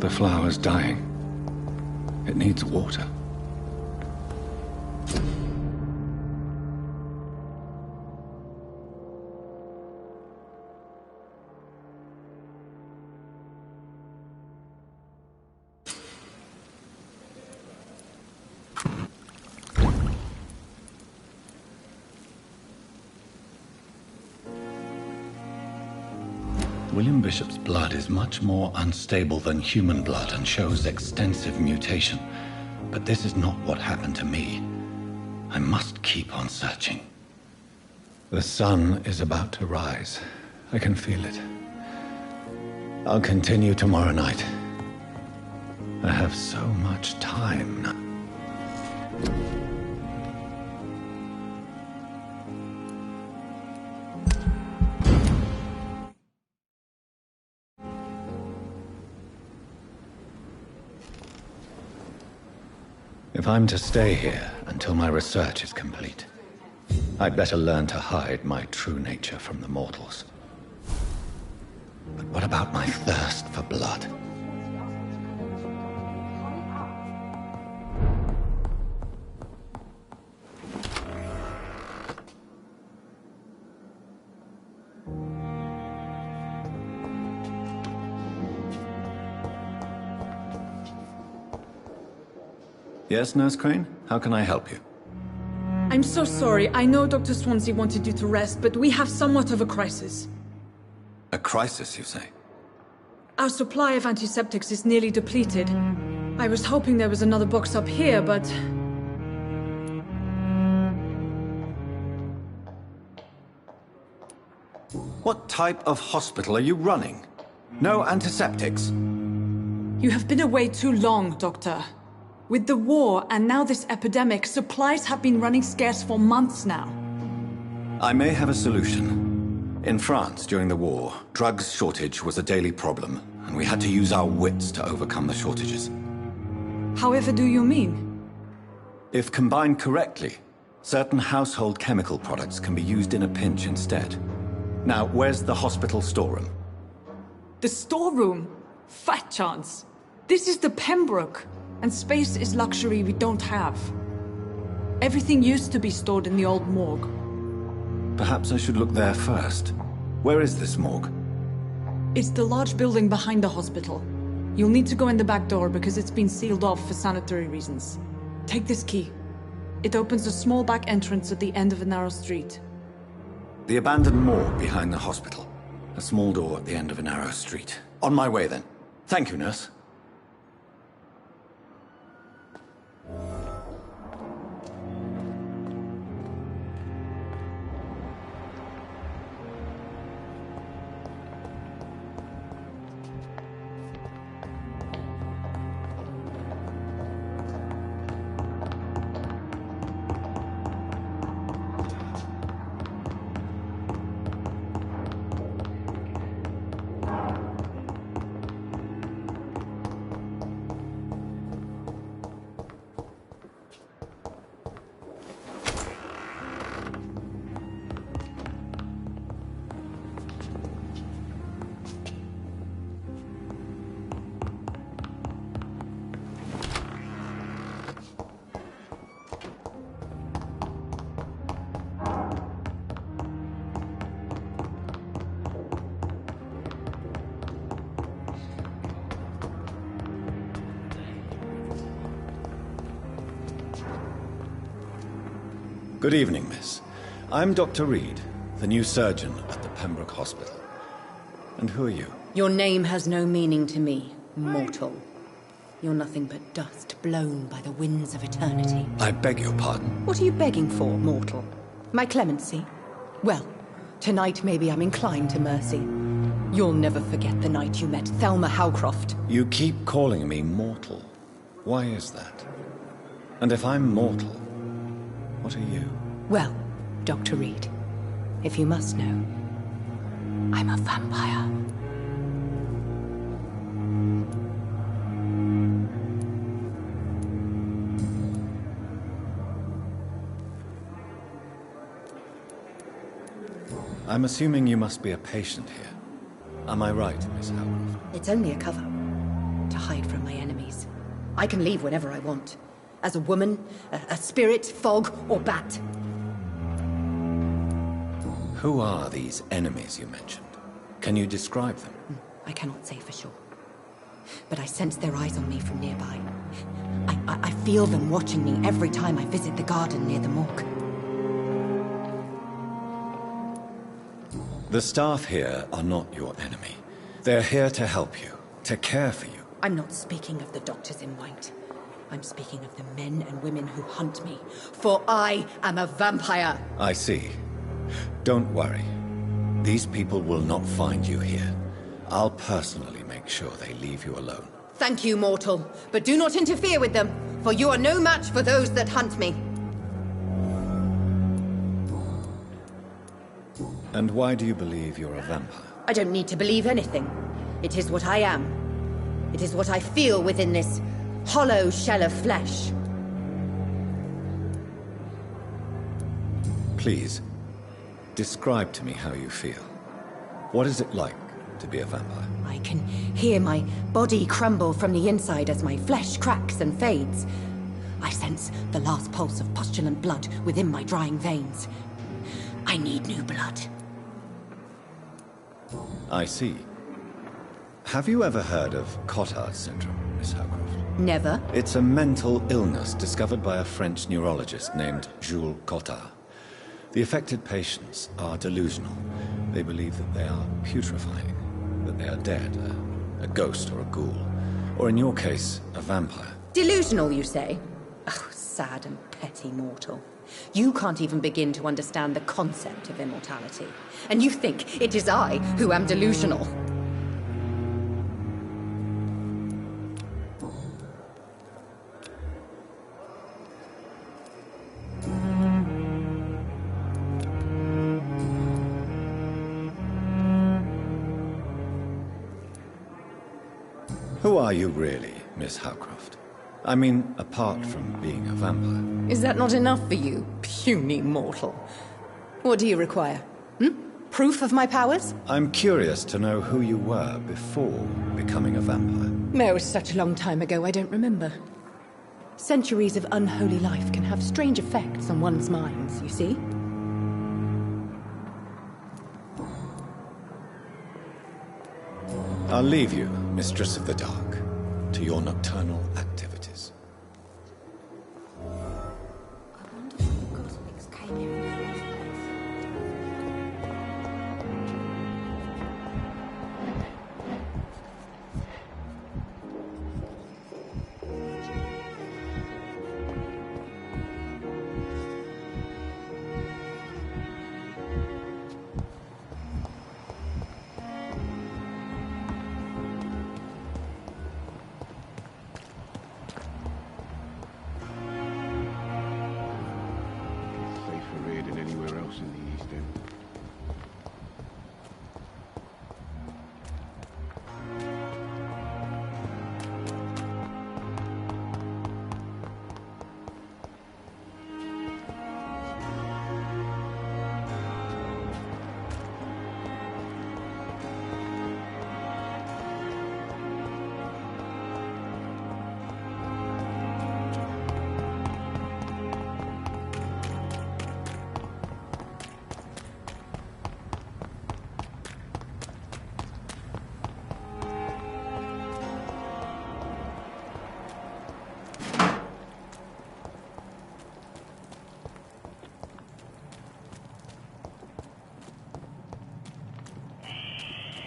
The flower's dying. It needs water. William Bishop's blood is much more unstable than human blood and shows extensive mutation. But this is not what happened to me. I must keep on searching. The sun is about to rise. I can feel it. I'll continue tomorrow night. I have so much time now. If I'm to stay here until my research is complete, I'd better learn to hide my true nature from the mortals. But what about my thirst for blood? Yes, Nurse Crane? How can I help you? I'm so sorry. I know Dr. Swansea wanted you to rest, but we have somewhat of a crisis. A crisis, you say? Our supply of antiseptics is nearly depleted. I was hoping there was another box up here, but... What type of hospital are you running? No antiseptics? You have been away too long, Doctor. With the war and now this epidemic, supplies have been running scarce for months now. I may have a solution. In France, during the war, drugs shortage was a daily problem, and we had to use our wits to overcome the shortages. However do you mean? If combined correctly, certain household chemical products can be used in a pinch instead. Now, where's the hospital storeroom? The storeroom? Fat chance. This is the Pembroke, and space is luxury we don't have. Everything used to be stored in the old morgue. Perhaps I should look there first. Where is this morgue? It's the large building behind the hospital. You'll need to go in the back door because it's been sealed off for sanitary reasons. Take this key. It opens a small back entrance at the end of a narrow street. The abandoned morgue behind the hospital. A small door at the end of a narrow street. On my way, then. Thank you, nurse. Good evening, miss. I'm Dr. Reed, the new surgeon at the Pembroke Hospital. And who are you? Your name has no meaning to me, mortal. You're nothing but dust blown by the winds of eternity. I beg your pardon? What are you begging for, mortal? My clemency? Well, tonight maybe I'm inclined to mercy. You'll never forget the night you met Thelma Howcroft. You keep calling me mortal. Why is that? And if I'm mortal, what are you? Well, Dr. Reed, if you must know, I'm a vampire. I'm assuming you must be a patient here. Am I right, Miss Howcroft? It's only a cover. To hide from my enemies. I can leave whenever I want. As a woman, a spirit, fog, or bat. Who are these enemies you mentioned? Can you describe them? I cannot say for sure. But I sense their eyes on me from nearby. I feel them watching me every time I visit the garden near the morgue. The staff here are not your enemy. They're here to help you, to care for you. I'm not speaking of the doctors in white. I'm speaking of the men and women who hunt me. For I am a vampire! I see. Don't worry. These people will not find you here. I'll personally make sure they leave you alone. Thank you, mortal. But do not interfere with them, for you are no match for those that hunt me. And why do you believe you're a vampire? I don't need to believe anything. It is what I am. It is what I feel within this hollow shell of flesh. Please, describe to me how you feel. What is it like to be a vampire? I can hear my body crumble from the inside as my flesh cracks and fades. I sense the last pulse of pustulant blood within my drying veins. I need new blood. I see. Have you ever heard of Cotard syndrome, Miss Howcroft? Never. It's a mental illness discovered by a French neurologist named Jules Cotard. The affected patients are delusional. They believe that they are putrefying, that they are dead, a ghost or a ghoul, or in your case, a vampire. Delusional, you say? Oh, sad and petty mortal. You can't even begin to understand the concept of immortality. And you think it is I who am delusional. Who are you really, Miss Howcroft? I mean, apart from being a vampire. Is that not enough for you, puny mortal? What do you require? Proof of my powers? I'm curious to know who you were before becoming a vampire. It was such a long time ago, I don't remember. Centuries of unholy life can have strange effects on one's minds, you see? I'll leave you, Mistress of the Dark, to your nocturnal activities.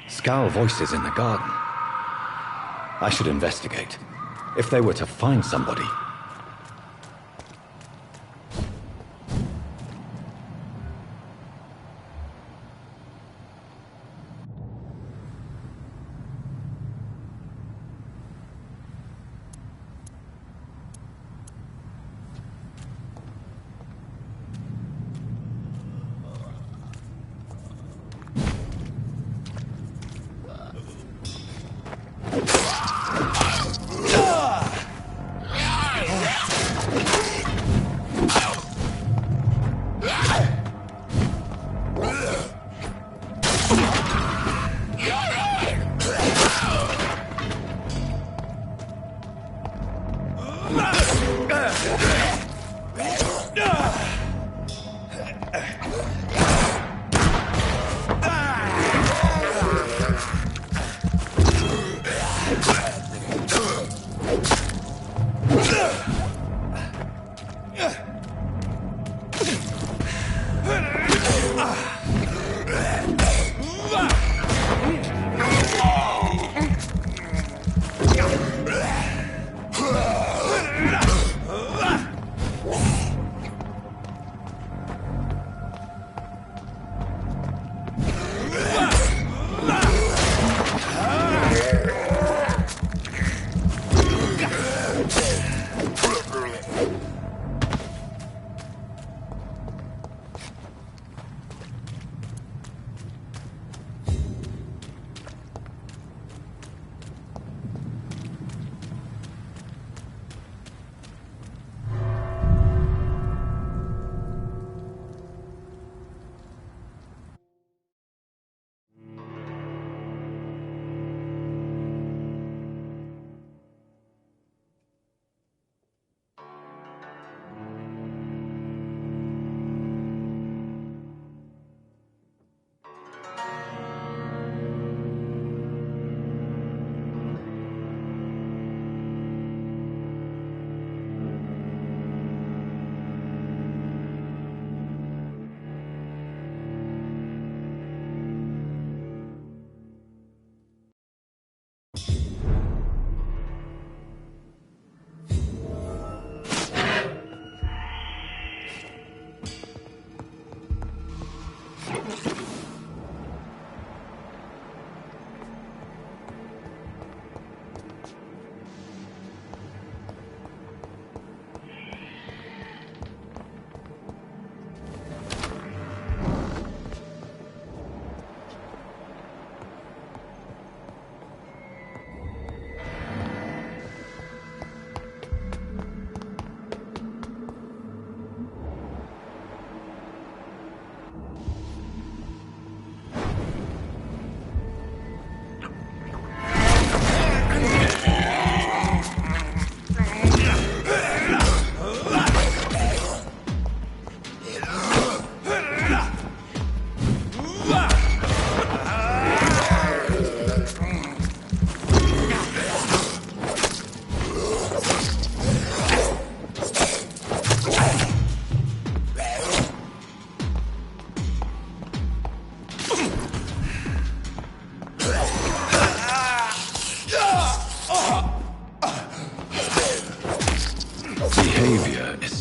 Scowl voices in the garden. I should investigate. If they were to find somebody...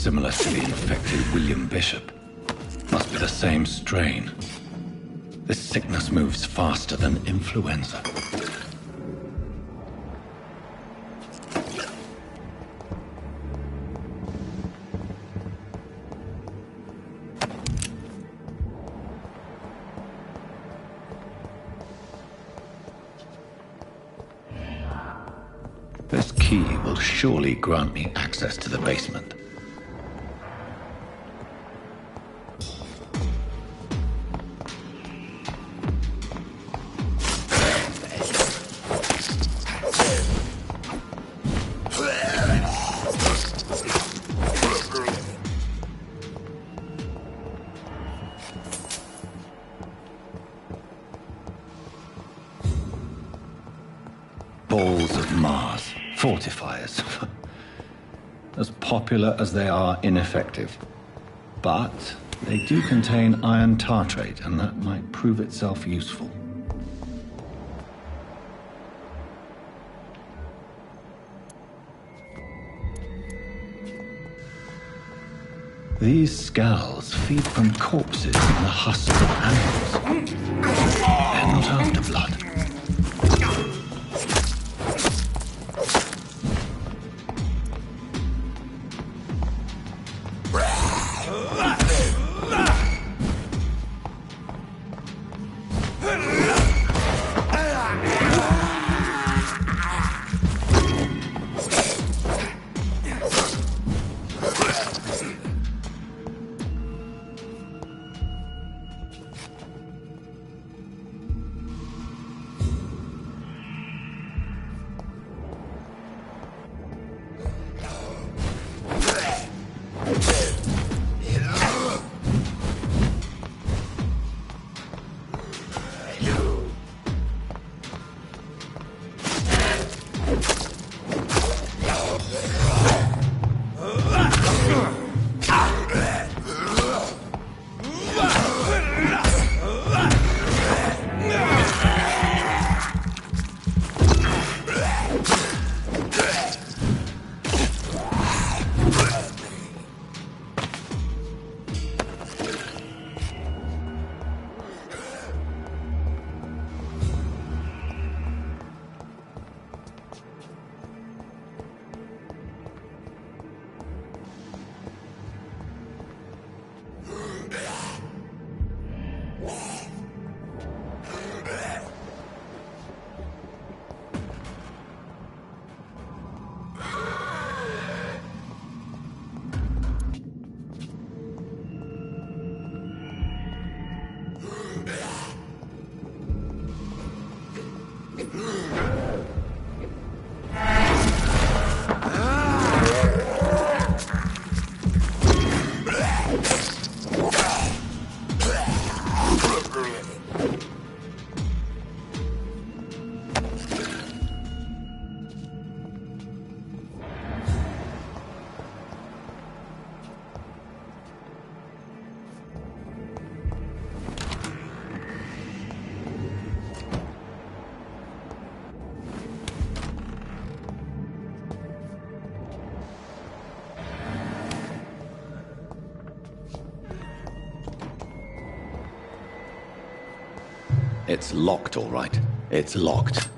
Similar to the infected William Bishop. Must be the same strain. This sickness moves faster than influenza. This key will surely grant me access to the basement. Balls of Mars, fortifiers. As popular as they are ineffective. But they do contain iron tartrate, and that might prove itself useful. These skulls feed from corpses in the husks of animals. They're not after blood. It's locked, all right. It's locked.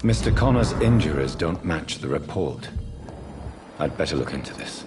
Mr. Connor's injuries don't match the report. I'd better look into this.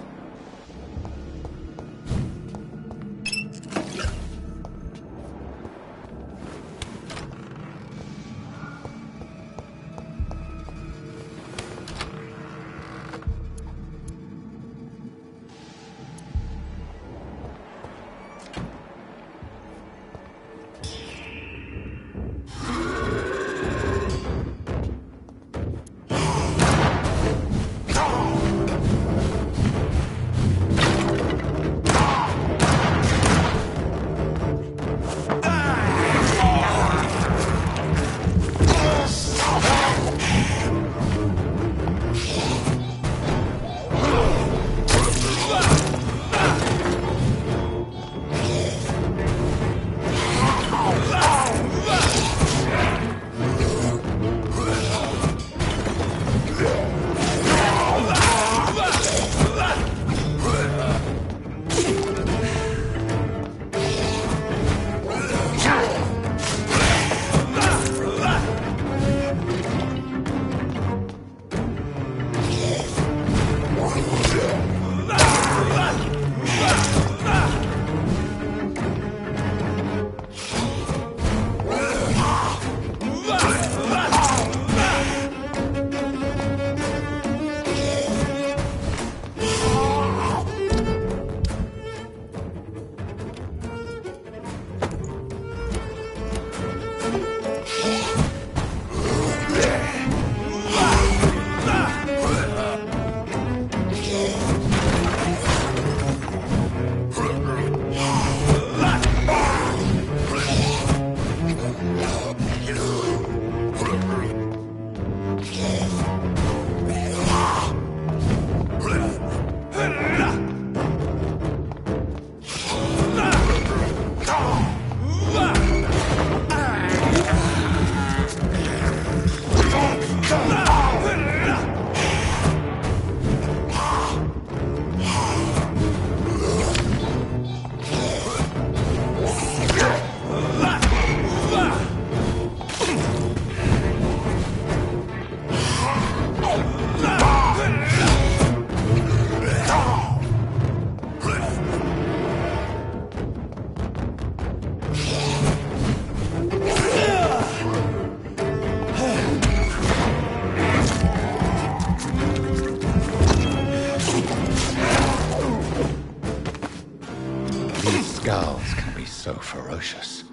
So ferocious.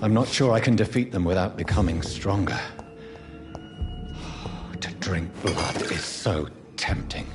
I'm not sure I can defeat them without becoming stronger. To drink blood is so tempting.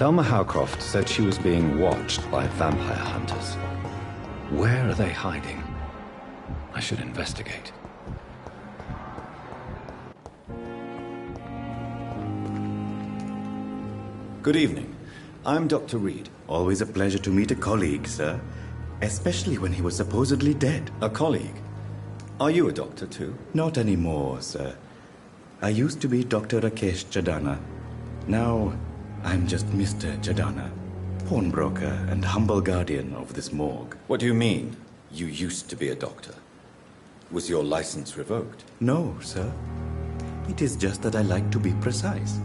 Thelma Howcroft said she was being watched by vampire hunters. Where are they hiding? I should investigate. Good evening. I'm Dr. Reed. Always a pleasure to meet a colleague, sir. Especially when he was supposedly dead. A colleague? Are you a doctor too? Not anymore, sir. I used to be Dr. Rakesh Chadana. Now, I'm just Mr. Chadana, pawnbroker and humble guardian of this morgue. What do you mean, you used to be a doctor? Was your license revoked? No, sir. It is just that I like to be precise.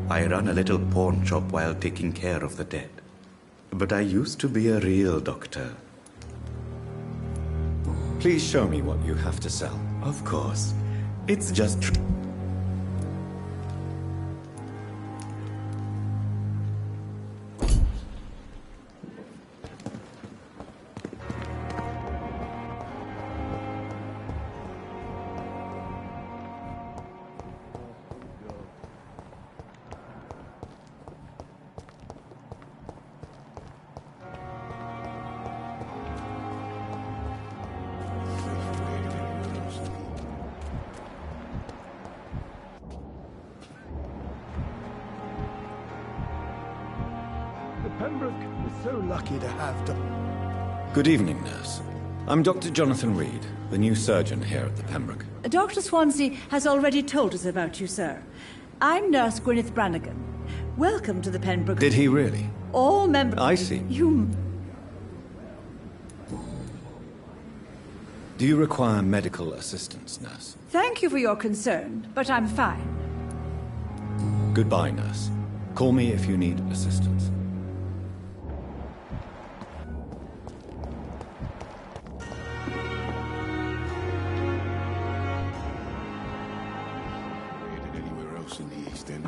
I run a little pawn shop while taking care of the dead. But I used to be a real doctor. Please show me what you have to sell. Of course. It's just... Pembroke is so lucky to have Good evening, nurse. I'm Dr. Jonathan Reed, the new surgeon here at the Pembroke. Dr. Swansea has already told us about you, sir. I'm Nurse Gwyneth Brannigan. Welcome to the Pembroke... Did he really? All members... I see. You... Do you require medical assistance, nurse? Thank you for your concern, but I'm fine. Goodbye, nurse. Call me if you need assistance. In the East End.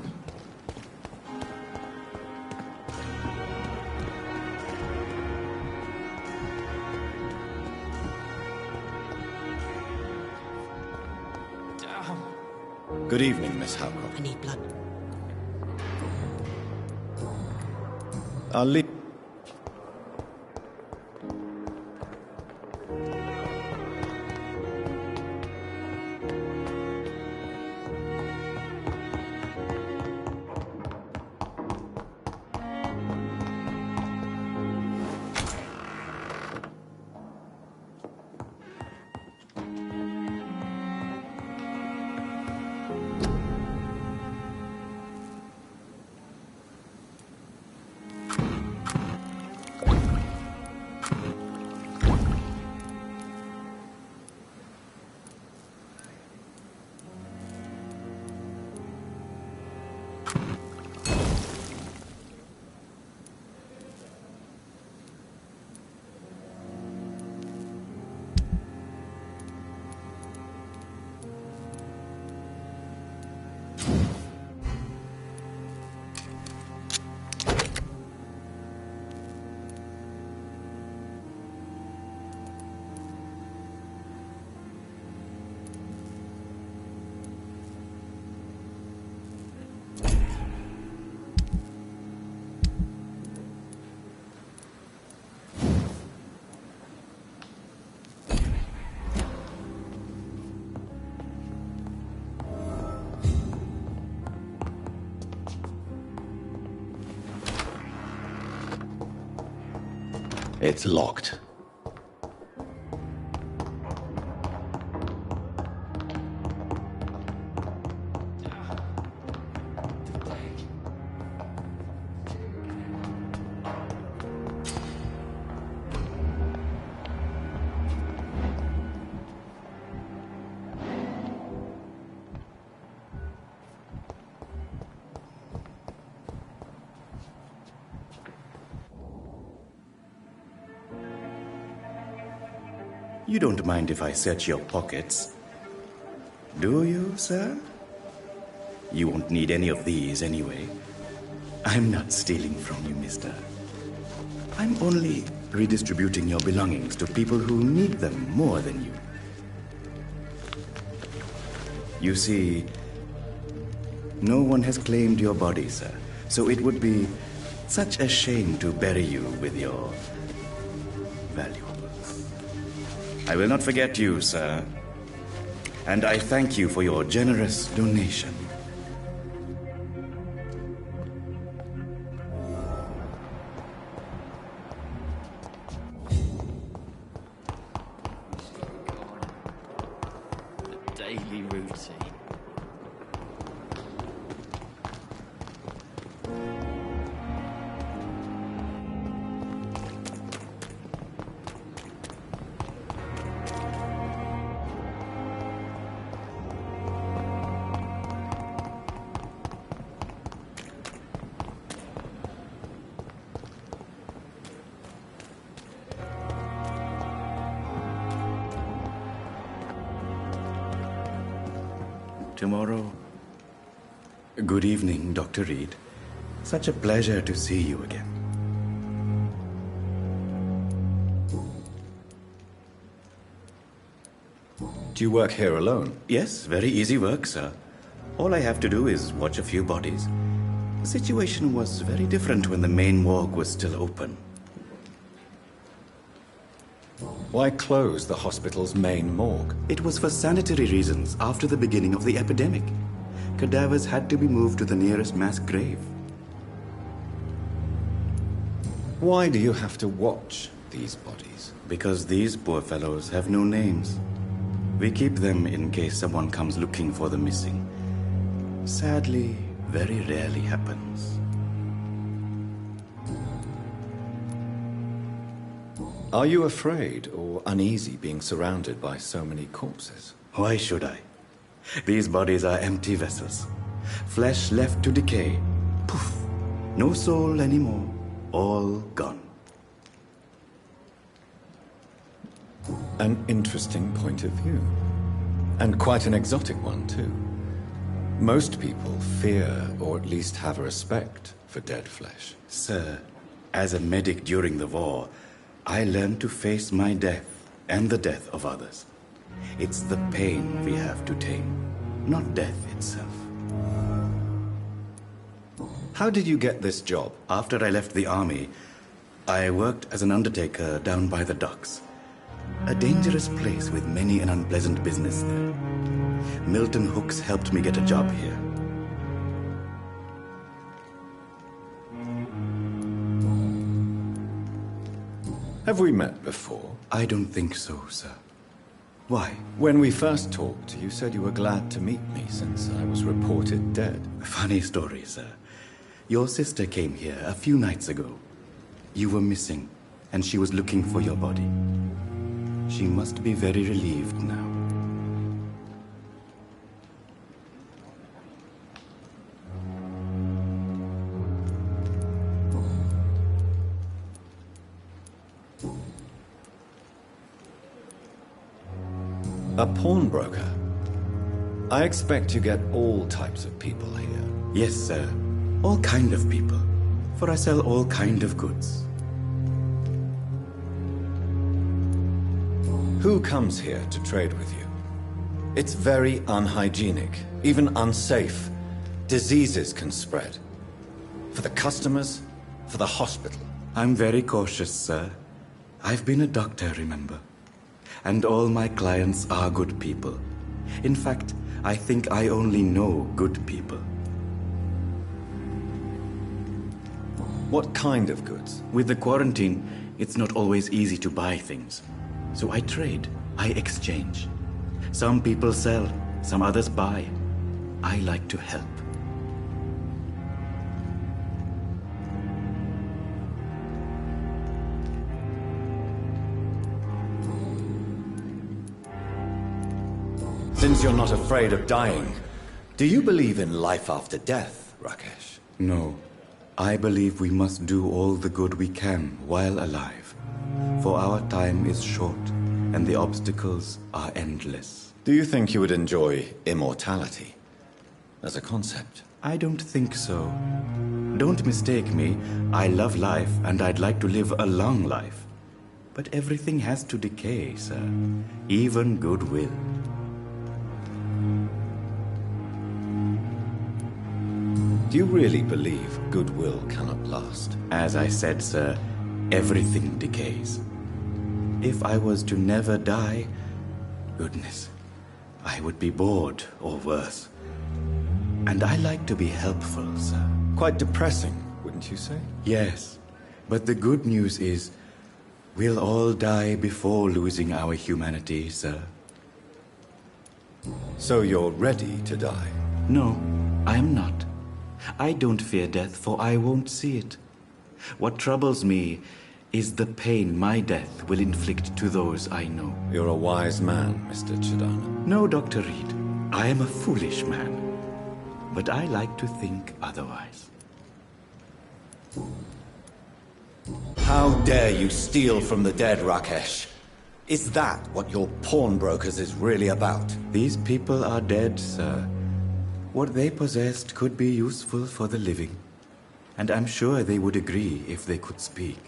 Good evening, Miss Howcroft. I need blood. I'll leave. It's locked. You don't mind if I search your pockets, do you, sir? You won't need any of these anyway. I'm not stealing from you, mister. I'm only redistributing your belongings to people who need them more than you. You see, no one has claimed your body, sir, so it would be such a shame to bury you with your valuables. I will not forget you, sir. And I thank you for your generous donation. The daily routine. Tomorrow. Good evening, Dr. Reed. Such a pleasure to see you again. Do you work here alone? Yes, very easy work, sir. All I have to do is watch a few bodies. The situation was very different when the main morgue was still open. Why close the hospital's main morgue? It was for sanitary reasons after the beginning of the epidemic. Cadavers had to be moved to the nearest mass grave. Why do you have to watch these bodies? Because these poor fellows have no names. We keep them in case someone comes looking for the missing. Sadly, very rarely happens. Are you afraid or uneasy being surrounded by so many corpses? Why should I? These bodies are empty vessels. Flesh left to decay. Poof! No soul anymore. All gone. An interesting point of view. And quite an exotic one, too. Most people fear, or at least have a respect, for dead flesh. Sir, as a medic during the war, I learned to face my death and the death of others. It's the pain we have to tame, not death itself. How did you get this job? After I left the army, I worked as an undertaker down by the docks. A dangerous place with many an unpleasant business there. Milton Hooks helped me get a job here. Have we met before? I don't think so, sir. Why? When we first talked, you said you were glad to meet me since I was reported dead. Funny story, sir. Your sister came here a few nights ago. You were missing, and she was looking for your body. She must be very relieved now. A pawnbroker? I expect you get all types of people here. Yes, sir. All kind of people. For I sell all kind of goods. Who comes here to trade with you? It's very unhygienic, even unsafe. Diseases can spread. For the customers, for the hospital. I'm very cautious, sir. I've been a doctor, remember? And all my clients are good people. In fact, I think I only know good people. What kind of goods? With the quarantine, it's not always easy to buy things. So I trade, I exchange. Some people sell, some others buy. I like to help. Since you're not afraid of dying, do you believe in life after death, Rakesh? No. I believe we must do all the good we can while alive. For our time is short, and the obstacles are endless. Do you think you would enjoy immortality as a concept? I don't think so. Don't mistake me. I love life, and I'd like to live a long life. But everything has to decay, sir. Even goodwill. Do you really believe goodwill cannot last? As I said, sir, everything decays. If I was to never die, goodness, I would be bored or worse. And I like to be helpful, sir. Quite depressing, wouldn't you say? Yes, but the good news is, we'll all die before losing our humanity, sir. So you're ready to die? No, I am not. I don't fear death, for I won't see it. What troubles me is the pain my death will inflict to those I know. You're a wise man, Mr. Chidana. No, Dr. Reed. I am a foolish man. But I like to think otherwise. How dare you steal from the dead, Rakesh? Is that what your pawnbrokers is really about? These people are dead, sir. What they possessed could be useful for the living. And I'm sure they would agree if they could speak.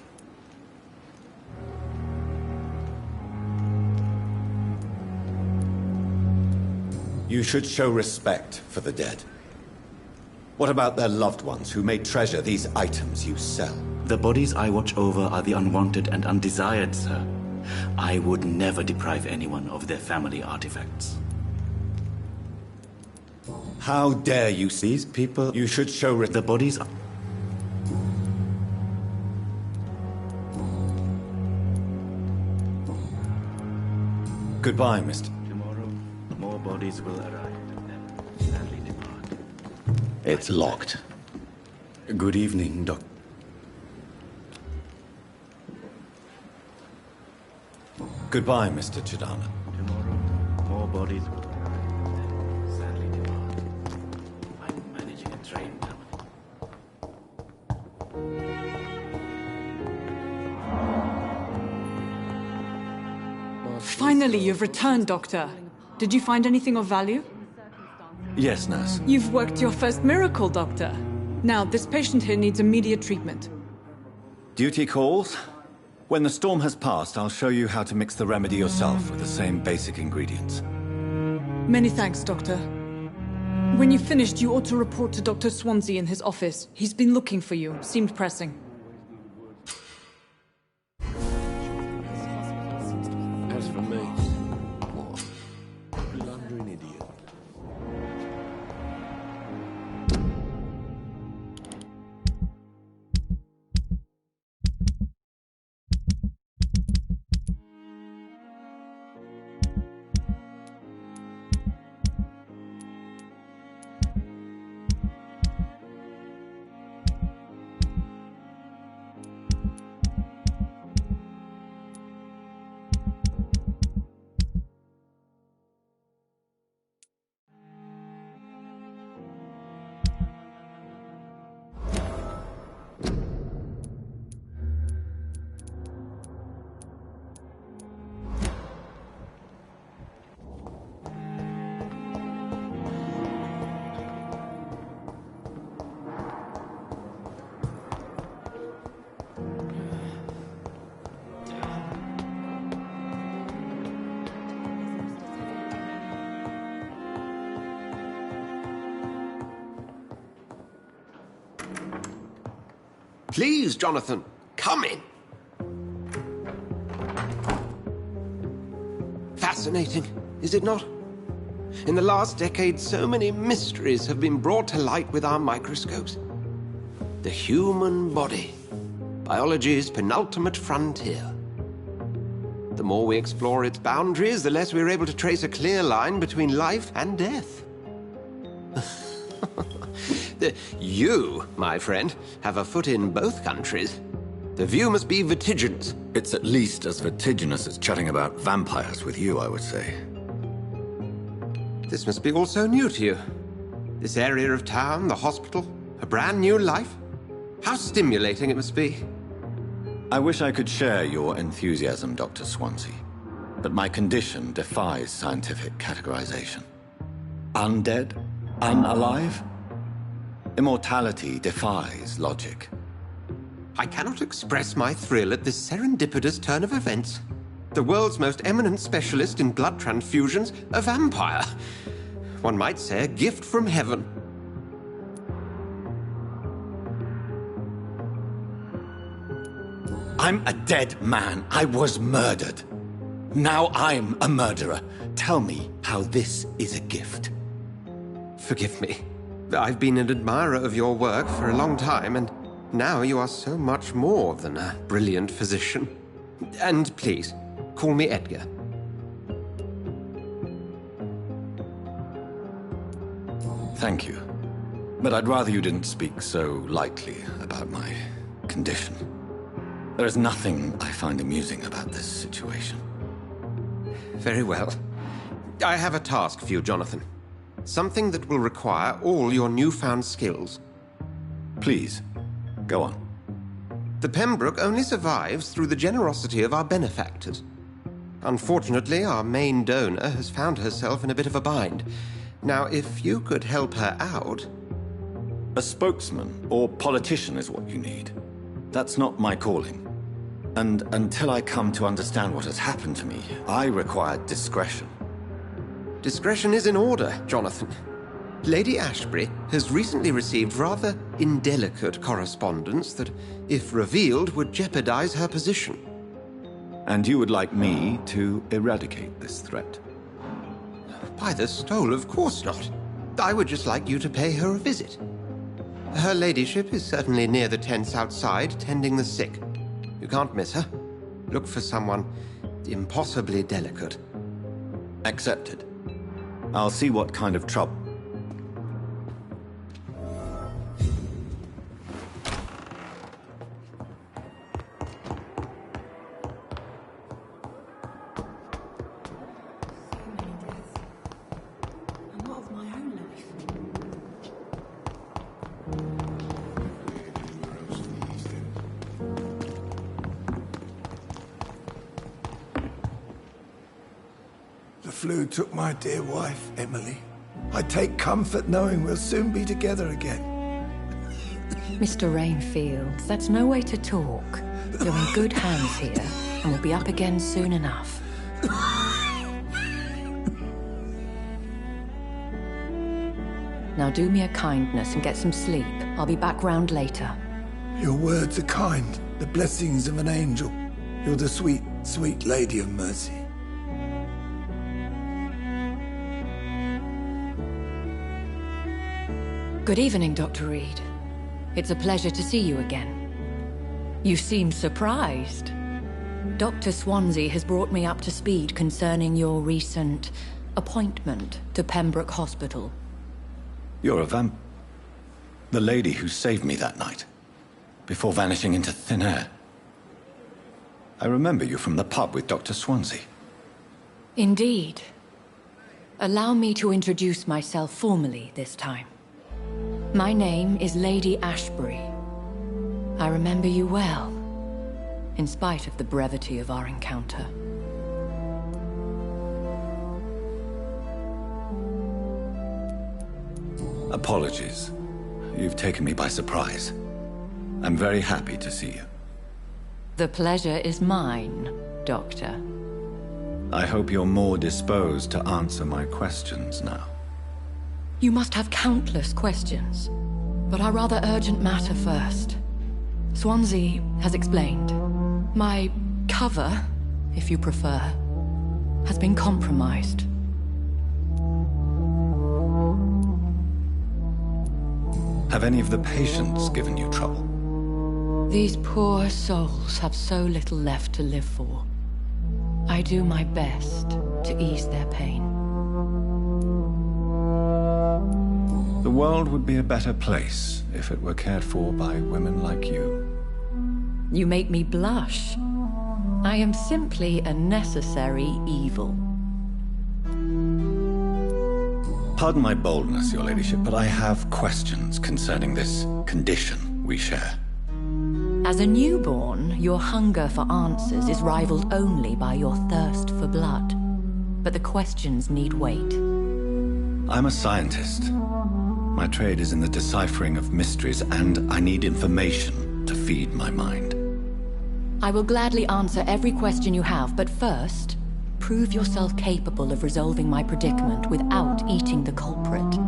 You should show respect for the dead. What about their loved ones who may treasure these items you sell? The bodies I watch over are the unwanted and undesired, sir. I would never deprive anyone of their family artifacts. How dare you? These people... You should show the bodies... Goodbye, Mr. Tomorrow, more bodies will arrive and then sadly depart. It's locked. Good evening, Doc. Goodbye, Mr. Chidana. Tomorrow, more bodies will arrive and then sadly depart. I'm managing a train company. Finally, you've returned, Doctor. Did you find anything of value? Yes, nurse. You've worked your first miracle, Doctor. Now, this patient here needs immediate treatment. Duty calls. When the storm has passed, I'll show you how to mix the remedy yourself with the same basic ingredients. Many thanks, Doctor. When you've finished, you ought to report to Dr. Swansea in his office. He's been looking for you. Seemed pressing. As for me, what? Blundering idiot. Please, Jonathan, come in. Fascinating, is it not? In the last decade, so many mysteries have been brought to light with our microscopes. The human body. Biology's penultimate frontier. The more we explore its boundaries, the less we're able to trace a clear line between life and death. You, my friend, have a foot in both countries. The view must be vertiginous. It's at least as vertiginous as chatting about vampires with you, I would say. This must be all so new to you. This area of town, the hospital, a brand new life. How stimulating it must be. I wish I could share your enthusiasm, Dr. Swansea, but my condition defies scientific categorization. Undead? Unalive? Immortality defies logic. I cannot express my thrill at this serendipitous turn of events. The world's most eminent specialist in blood transfusions, a vampire. One might say a gift from heaven. I'm a dead man. I was murdered. Now I'm a murderer. Tell me how this is a gift. Forgive me. I've been an admirer of your work for a long time, and now you are so much more than a brilliant physician. And please, call me Edgar. Thank you. But I'd rather you didn't speak so lightly about my condition. There is nothing I find amusing about this situation. Very well. I have a task for you, Jonathan. Something that will require all your newfound skills. Please, go on. The Pembroke only survives through the generosity of our benefactors. Unfortunately, our main donor has found herself in a bit of a bind. Now, if you could help her out... A spokesman or politician is what you need. That's not my calling. And until I come to understand what has happened to me, I require discretion. Discretion is in order, Jonathan. Lady Ashbury has recently received rather indelicate correspondence that, if revealed, would jeopardize her position. And you would like me to eradicate this threat? By the stole, of course not. I would just like you to pay her a visit. Her ladyship is certainly near the tents outside, tending the sick. You can't miss her. Look for someone impossibly delicate. Accepted. I'll see what kind of trouble. The flu took my dear wife, Emily. I take comfort knowing we'll soon be together again. Mr. Rainfield, that's no way to talk. You're in good hands here, and we'll be up again soon enough. Now do me a kindness and get some sleep. I'll be back round later. Your words are kind, the blessings of an angel. You're the sweet, sweet Lady of Mercy. Good evening, Dr. Reed. It's a pleasure to see you again. You seem surprised. Dr. Swansea has brought me up to speed concerning your recent appointment to Pembroke Hospital. You're a the lady who saved me that night, before vanishing into thin air. I remember you from the pub with Dr. Swansea. Indeed. Allow me to introduce myself formally this time. My name is Lady Ashbury. I remember you well, in spite of the brevity of our encounter. Apologies. You've taken me by surprise. I'm very happy to see you. The pleasure is mine, Doctor. I hope you're more disposed to answer my questions now. You must have countless questions, but our rather urgent matter first. Swansea has explained. My cover, if you prefer, has been Have any of the patients given you trouble? These poor souls have so little left to live for. I do my best to ease their pain. The world would be a better place if it were cared for by women like you. You make me blush. I am simply a necessary evil. Pardon my boldness, Your Ladyship, but I have questions concerning this condition we share. As a newborn, your hunger for answers is rivaled only by your thirst for blood. But the questions need wait. I'm a scientist. My trade is in the deciphering of mysteries, and I need information to feed my mind. I will gladly answer every question you have, but first, prove yourself capable of resolving my predicament without eating the culprit.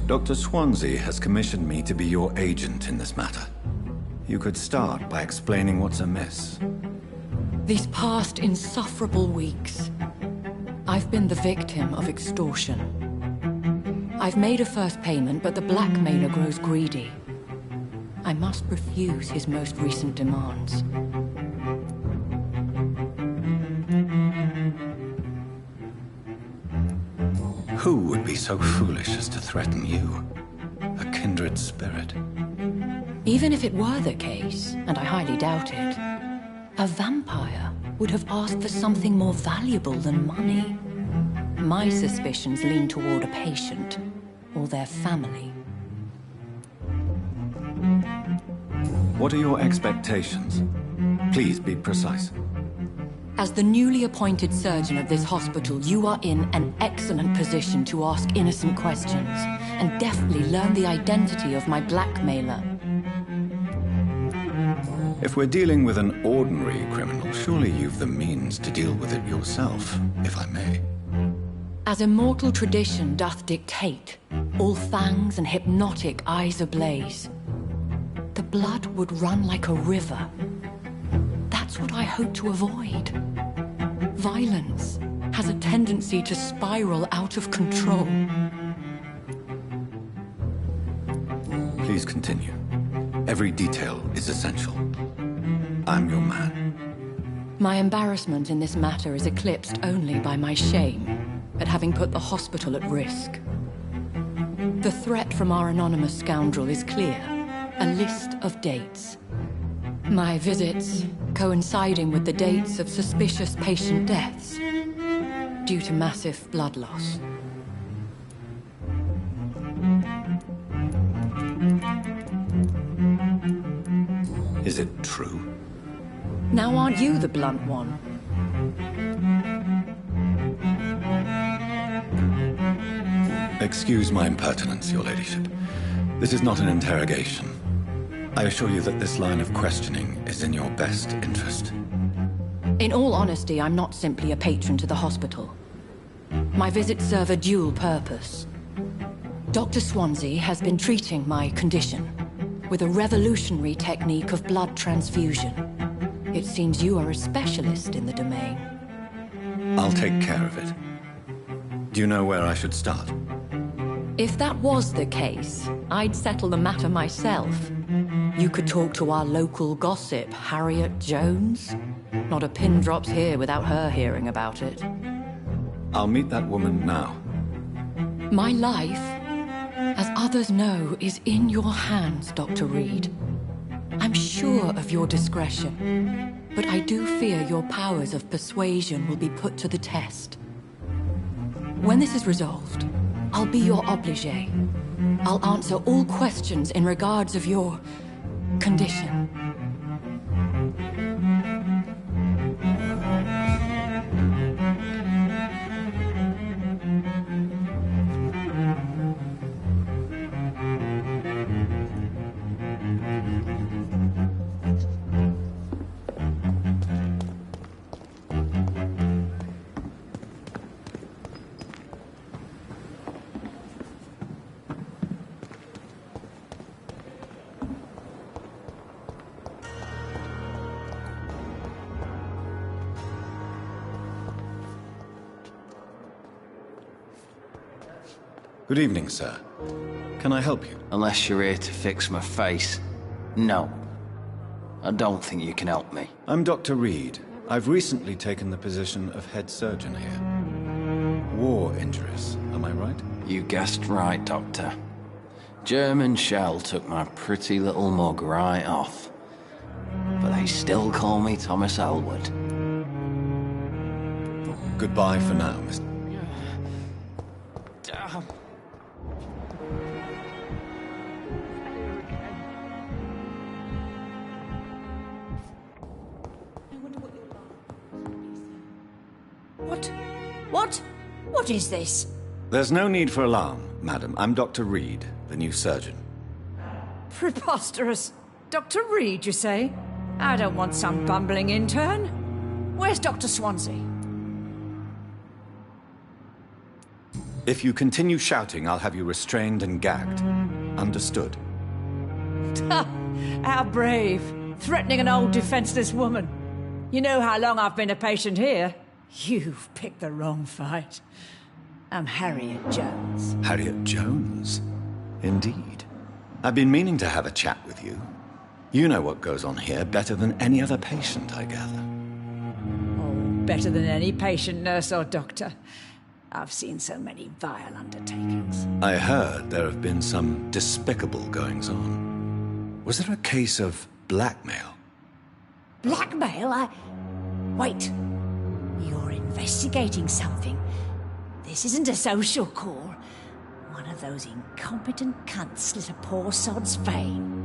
Dr. Swansea has commissioned me to be your agent in this matter. You could start by explaining what's amiss. These past insufferable weeks, I've been the victim of extortion. I've made a first payment, but the blackmailer grows greedy. I must refuse his most recent demands. Who would be so foolish as to threaten you? A kindred spirit. Even if it were the case, and I highly doubt it, a vampire would have asked for something more valuable than money. My suspicions lean toward a patient, or their family. What are your expectations? Please be precise. As the newly appointed surgeon of this hospital, you are in an excellent position to ask innocent questions, and deftly learn the identity of my blackmailer. If we're dealing with an ordinary criminal, surely you've the means to deal with it yourself, if I may. As immortal tradition doth dictate, all fangs and hypnotic eyes ablaze, the blood would run like a river. That's what I hope to avoid. Violence has a tendency to spiral out of control. Please continue. Every detail is essential. I'm your man. My embarrassment in this matter is eclipsed only by my shame at having put the hospital at risk. The threat from our anonymous scoundrel is clear. A list of dates. My visits coinciding with the dates of suspicious patient deaths due to massive blood loss. Is it true? Now aren't you the blunt one? Excuse my impertinence, Your Ladyship. This is not an interrogation. I assure you that this line of questioning is in your best interest. In all honesty, I'm not simply a patron to the hospital. My visits serve a dual purpose. Dr. Swansea has been treating my condition with a revolutionary technique of blood transfusion. It seems you are a specialist in the domain. I'll take care of it. Do you know where I should start? If that was the case, I'd settle the matter myself. You could talk to our local gossip, Harriet Jones. Not a pin drops here without her hearing about it. I'll meet that woman now. My life, as others know, is in your hands, Dr. Reed. I'm sure of your discretion, but I do fear your powers of persuasion will be put to the test. When this is resolved, I'll be your obligé. I'll answer all questions in regards of your condition. Good evening, sir. Can I help you? Unless you're here to fix my face. No. I don't think you can help me. I'm Dr. Reed. I've recently taken the position of head surgeon here. War injuries, am I right? You guessed right, Doctor. German shell took my pretty little mug right off. But they still call me Thomas Elwood. Goodbye for now, Mr. Damn. What is this? There's no need for alarm, madam. I'm Dr. Reed, the new surgeon. Preposterous. Dr. Reed, you say? I don't want some bumbling intern. Where's Dr. Swansea? If you continue shouting, I'll have you restrained and gagged. Understood? How brave. Threatening an old defenseless woman. You know how long I've been a patient here? You've picked the wrong fight. I'm Harriet Jones. Harriet Jones? Indeed. I've been meaning to have a chat with you. You know what goes on here better than any other patient, I gather. Oh, better than any patient, nurse or doctor. I've seen so many vile undertakings. I heard there have been some despicable goings-on. Was there a case of blackmail? Blackmail? Wait. You're investigating something. This isn't a social call. One of those incompetent cunts slit a poor sod's vein.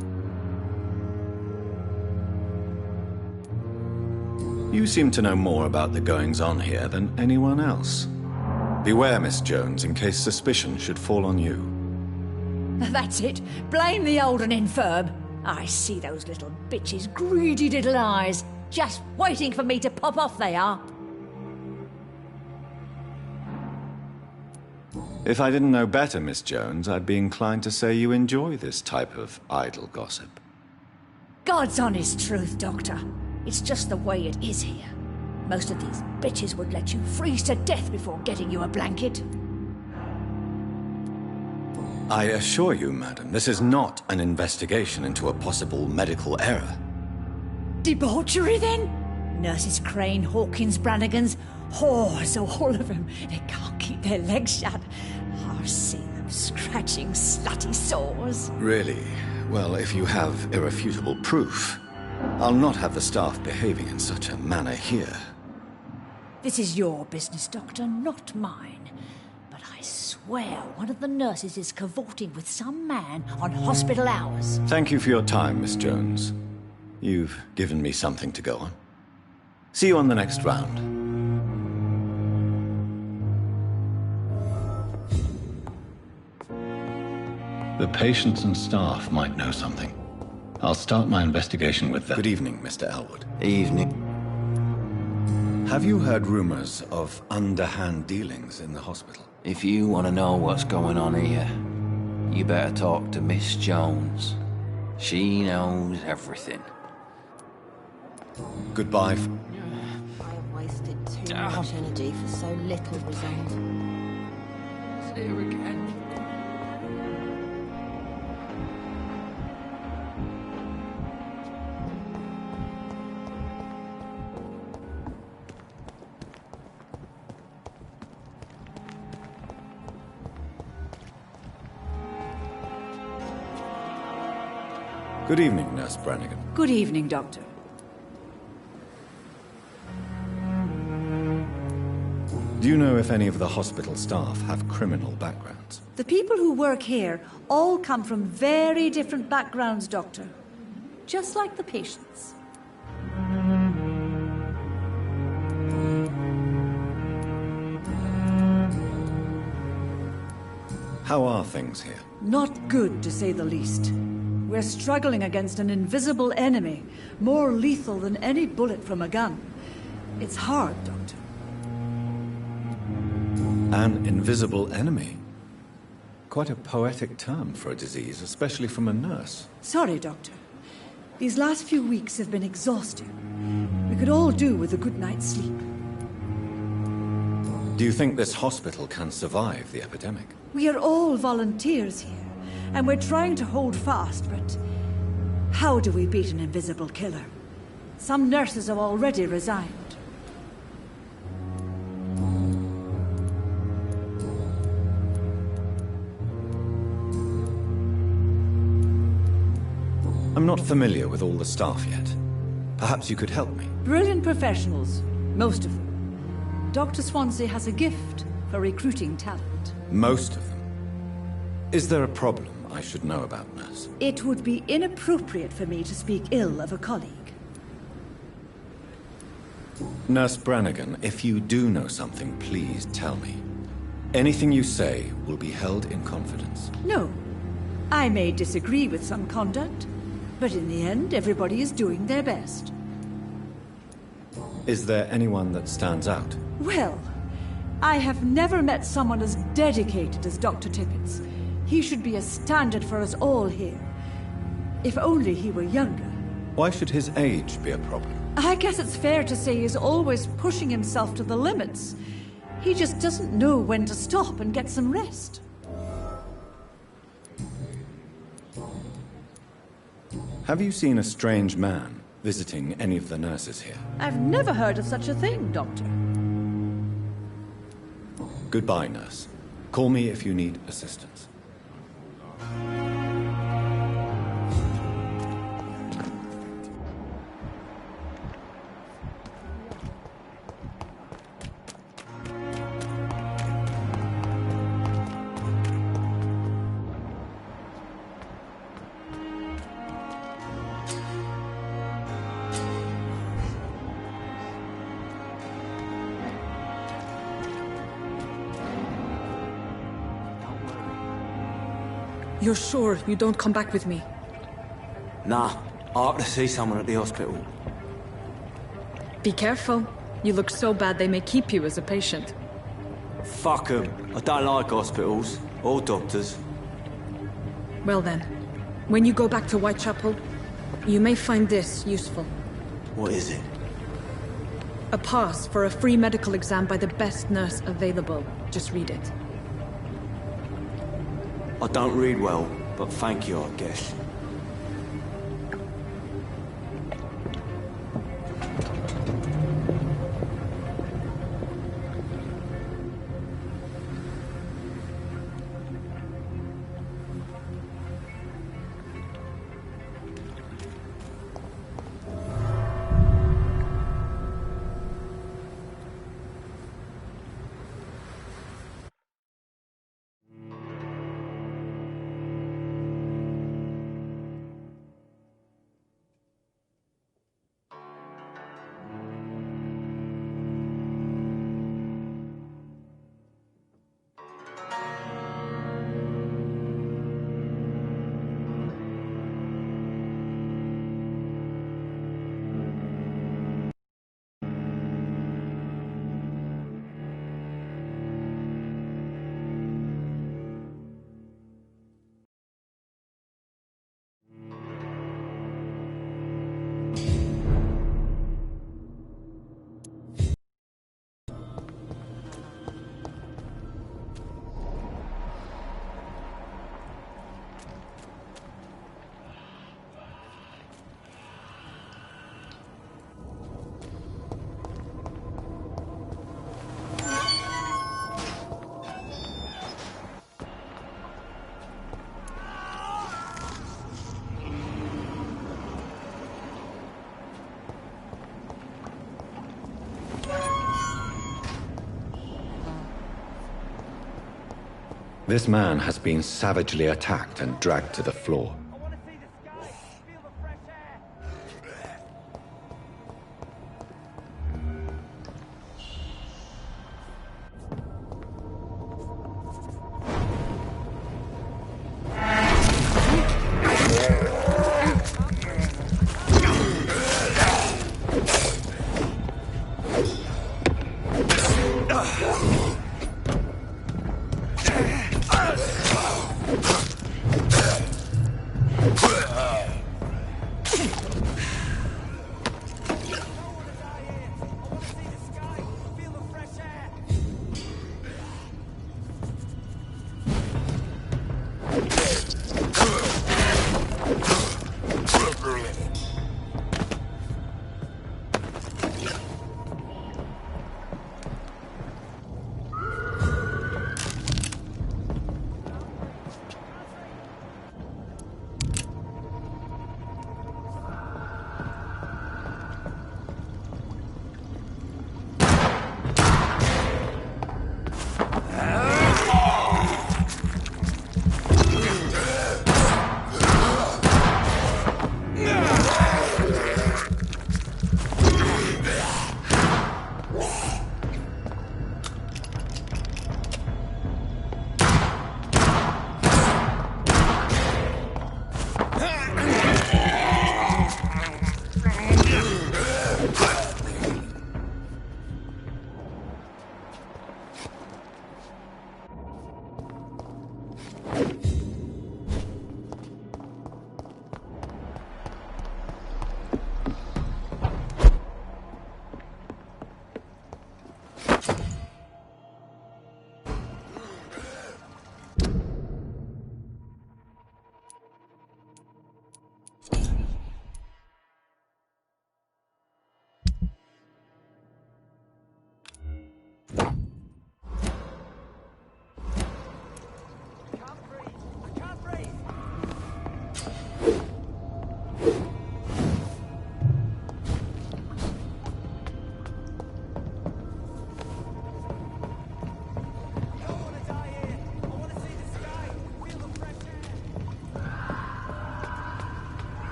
You seem to know more about the goings-on here than anyone else. Beware, Miss Jones, in case suspicion should fall on you. That's it. Blame the old and infirm. I see those little bitches' greedy little eyes. Just waiting for me to pop off, they are. If I didn't know better, Miss Jones, I'd be inclined to say you enjoy this type of idle gossip. God's honest truth, Doctor. It's just the way it is here. Most of these bitches would let you freeze to death before getting you a blanket. I assure you, madam, this is not an investigation into a possible medical error. Debauchery, then? Nurses Crane, Hawkins, Brannigans, whores, all of them. They can't keep their legs shut. I've seen them scratching slutty sores. Really? Well, if you have irrefutable proof, I'll not have the staff behaving in such a manner here. This is your business, Doctor, not mine. But I swear one of the nurses is cavorting with some man on hospital hours. Thank you for your time, Miss Jones. You've given me something to go on. See you on the next round. The patients and staff might know something. I'll start my investigation with them. Good evening, Mr. Elwood. Evening. Have you heard rumors of underhand dealings in the hospital? If you want to know what's going on here, you better talk to Miss Jones. She knows everything. Goodbye. I wasted too much energy for so little result. It's here again. Good evening, Nurse Brannigan. Good evening, Doctor. Do you know if any of the hospital staff have criminal backgrounds? The people who work here all come from very different backgrounds, Doctor. Just like the patients. How are things here? Not good, to say the least. We're struggling against an invisible enemy, more lethal than any bullet from a gun. It's hard, Doctor. An invisible enemy? Quite a poetic term for a disease, especially from a nurse. Sorry, Doctor. These last few weeks have been exhausting. We could all do with a good night's sleep. Do you think this hospital can survive the epidemic? We are all volunteers here, and we're trying to hold fast, but how do we beat an invisible killer? Some nurses have already resigned. I'm not familiar with all the staff yet. Perhaps you could help me. Brilliant professionals, most of them. Dr. Swansea has a gift for recruiting talent. Most of them? Is there a problem I should know about, nurse? It would be inappropriate for me to speak ill of a colleague. Nurse Brannigan, if you do know something, please tell me. Anything you say will be held in confidence. No. I may disagree with some conduct, but in the end, everybody is doing their best. Is there anyone that stands out? Well, I have never met someone as dedicated as Dr. Tippett's. He should be a standard for us all here. If only he were younger. Why should his age be a problem? I guess it's fair to say he's always pushing himself to the limits. He just doesn't know when to stop and get some rest. Have you seen a strange man visiting any of the nurses here? I've never heard of such a thing, Doctor. Goodbye, nurse. Call me if you need assistance. You're sure you don't come back with me? Nah, I have to see someone at the hospital. Be careful. You look so bad they may keep you as a patient. Fuck 'em. I don't like hospitals or doctors. Well then, when you go back to Whitechapel, you may find this useful. What is it? A pass for a free medical exam by the best nurse available. Just read it. I don't read well, but thank you, I guess. This man has been savagely attacked and dragged to the floor.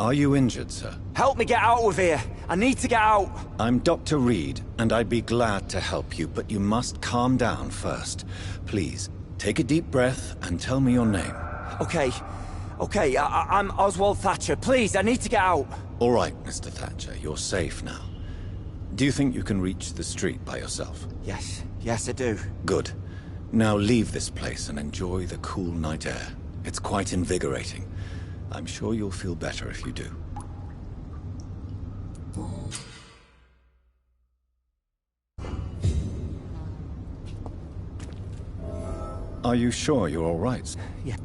Are you injured, sir? Help me get out of here. I need to get out. I'm Dr. Reed, and I'd be glad to help you, but you must calm down first. Please, take a deep breath and tell me your name. Okay. I'm Oswald Thatcher. Please, I need to get out. All right, Mr. Thatcher, you're safe now. Do you think you can reach the street by yourself? Yes, I do. Good. Now leave this place and enjoy the cool night air. It's quite invigorating. I'm sure you'll feel better if you do. Are you sure you're all right? Yeah.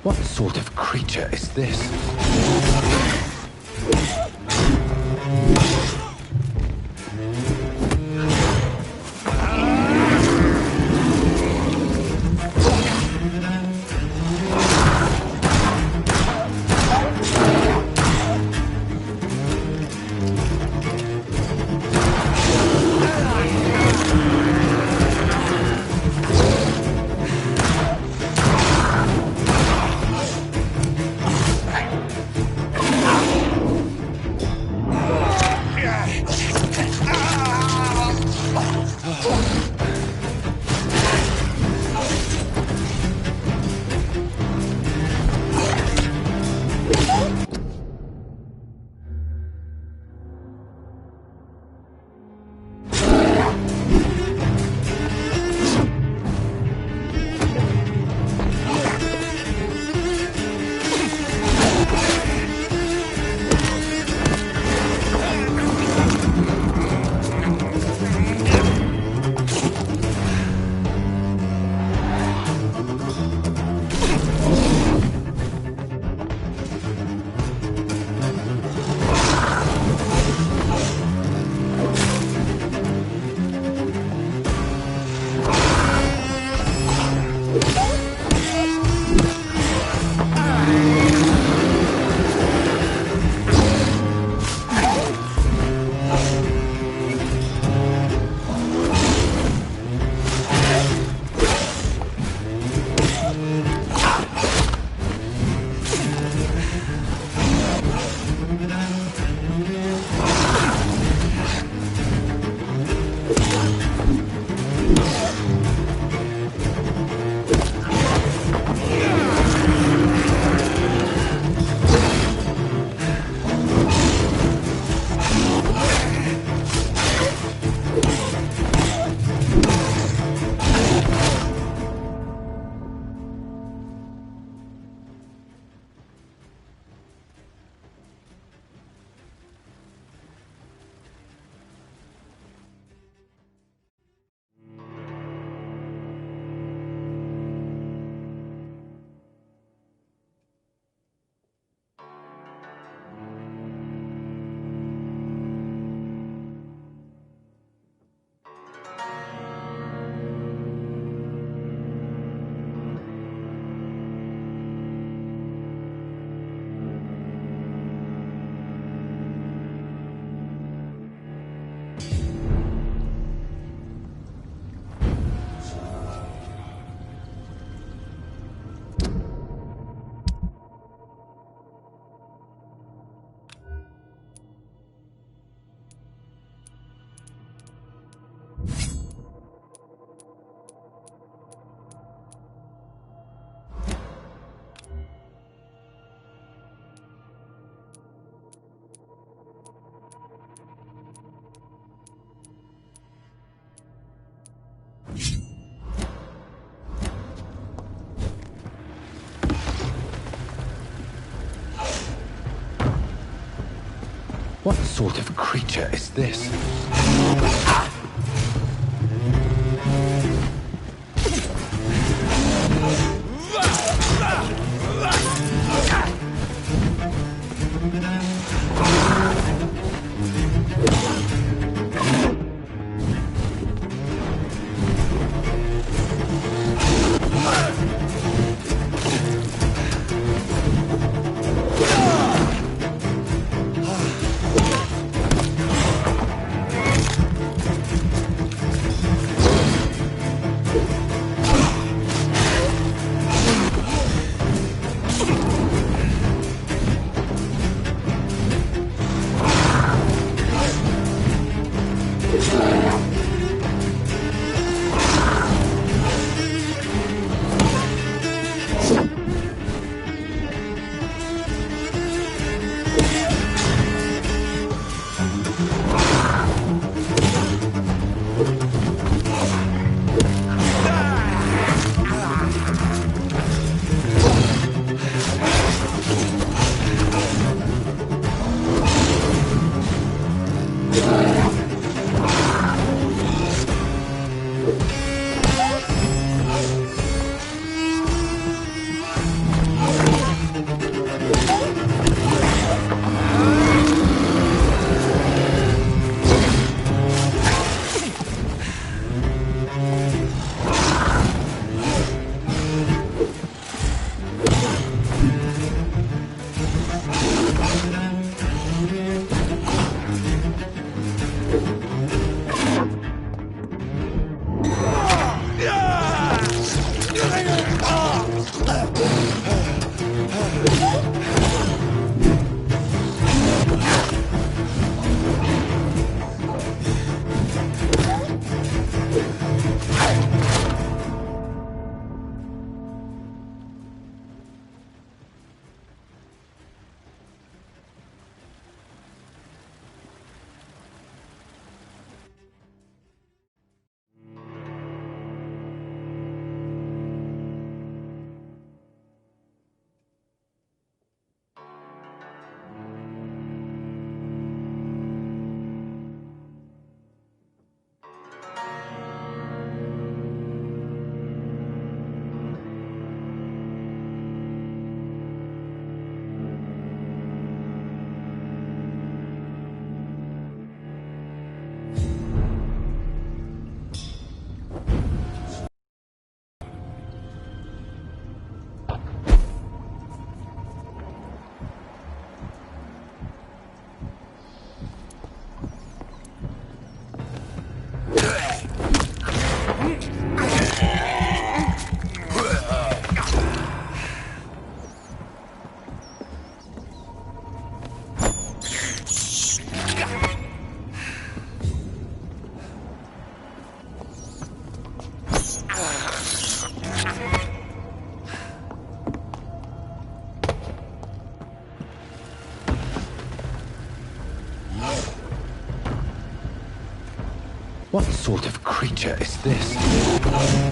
What sort of creature is this? What sort of creature is this? What sort of creature is this?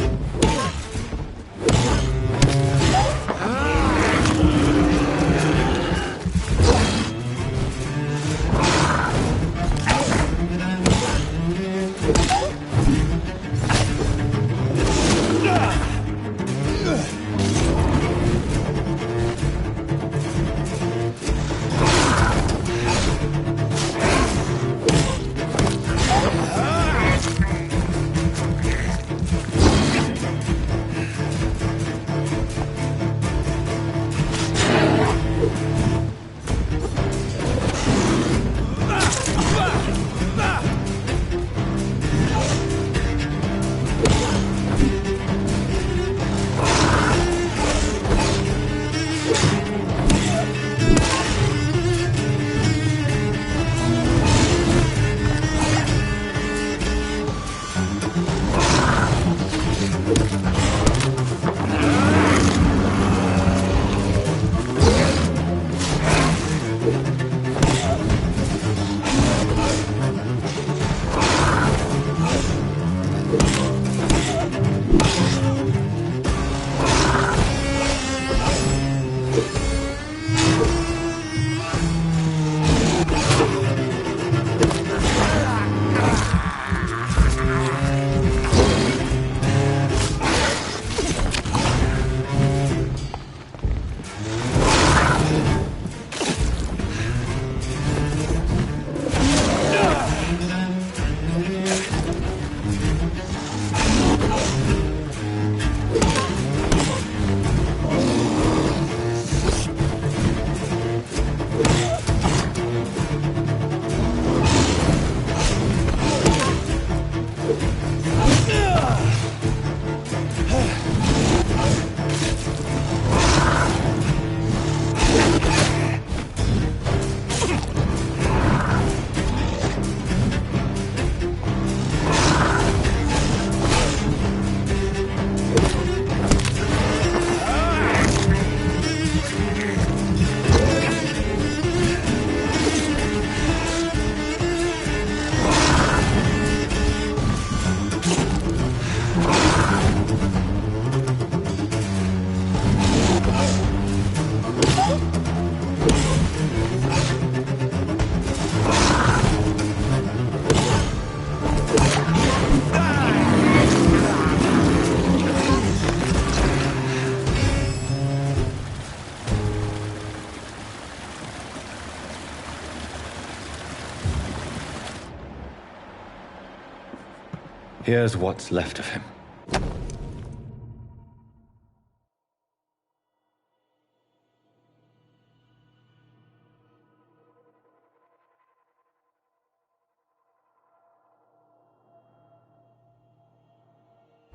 Here's what's left of him.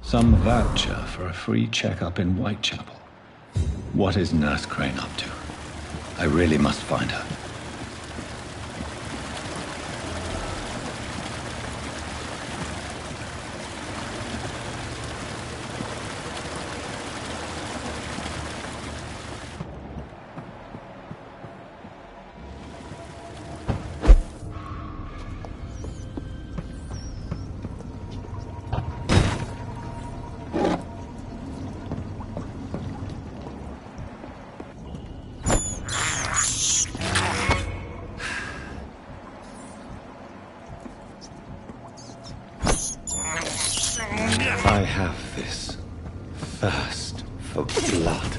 Some voucher for a free checkup in Whitechapel. What is Nurse Crane up to? I really must find her. I have this thirst for blood.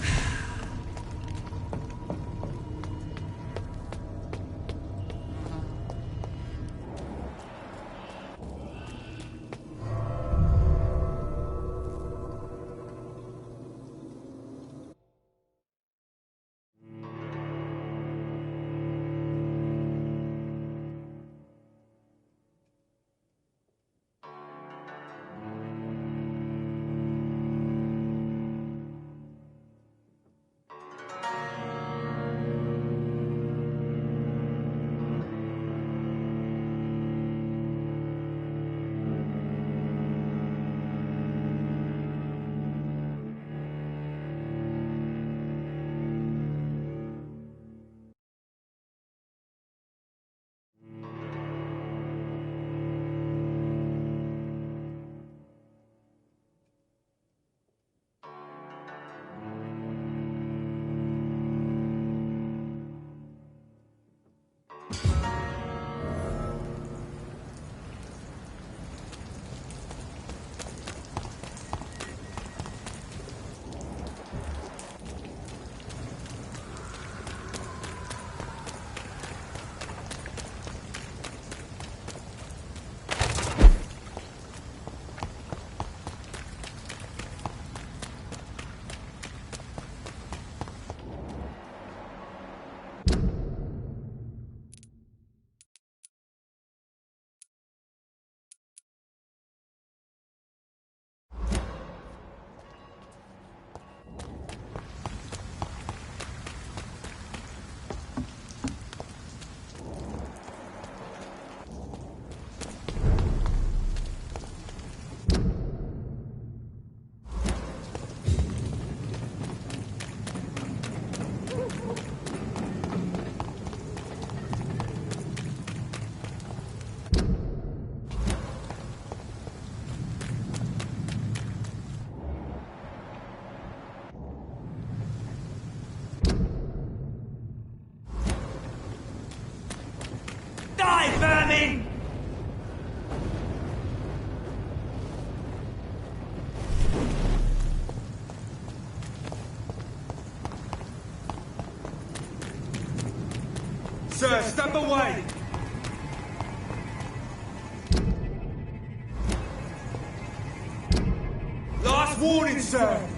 Sir, step away! Last warning, sir!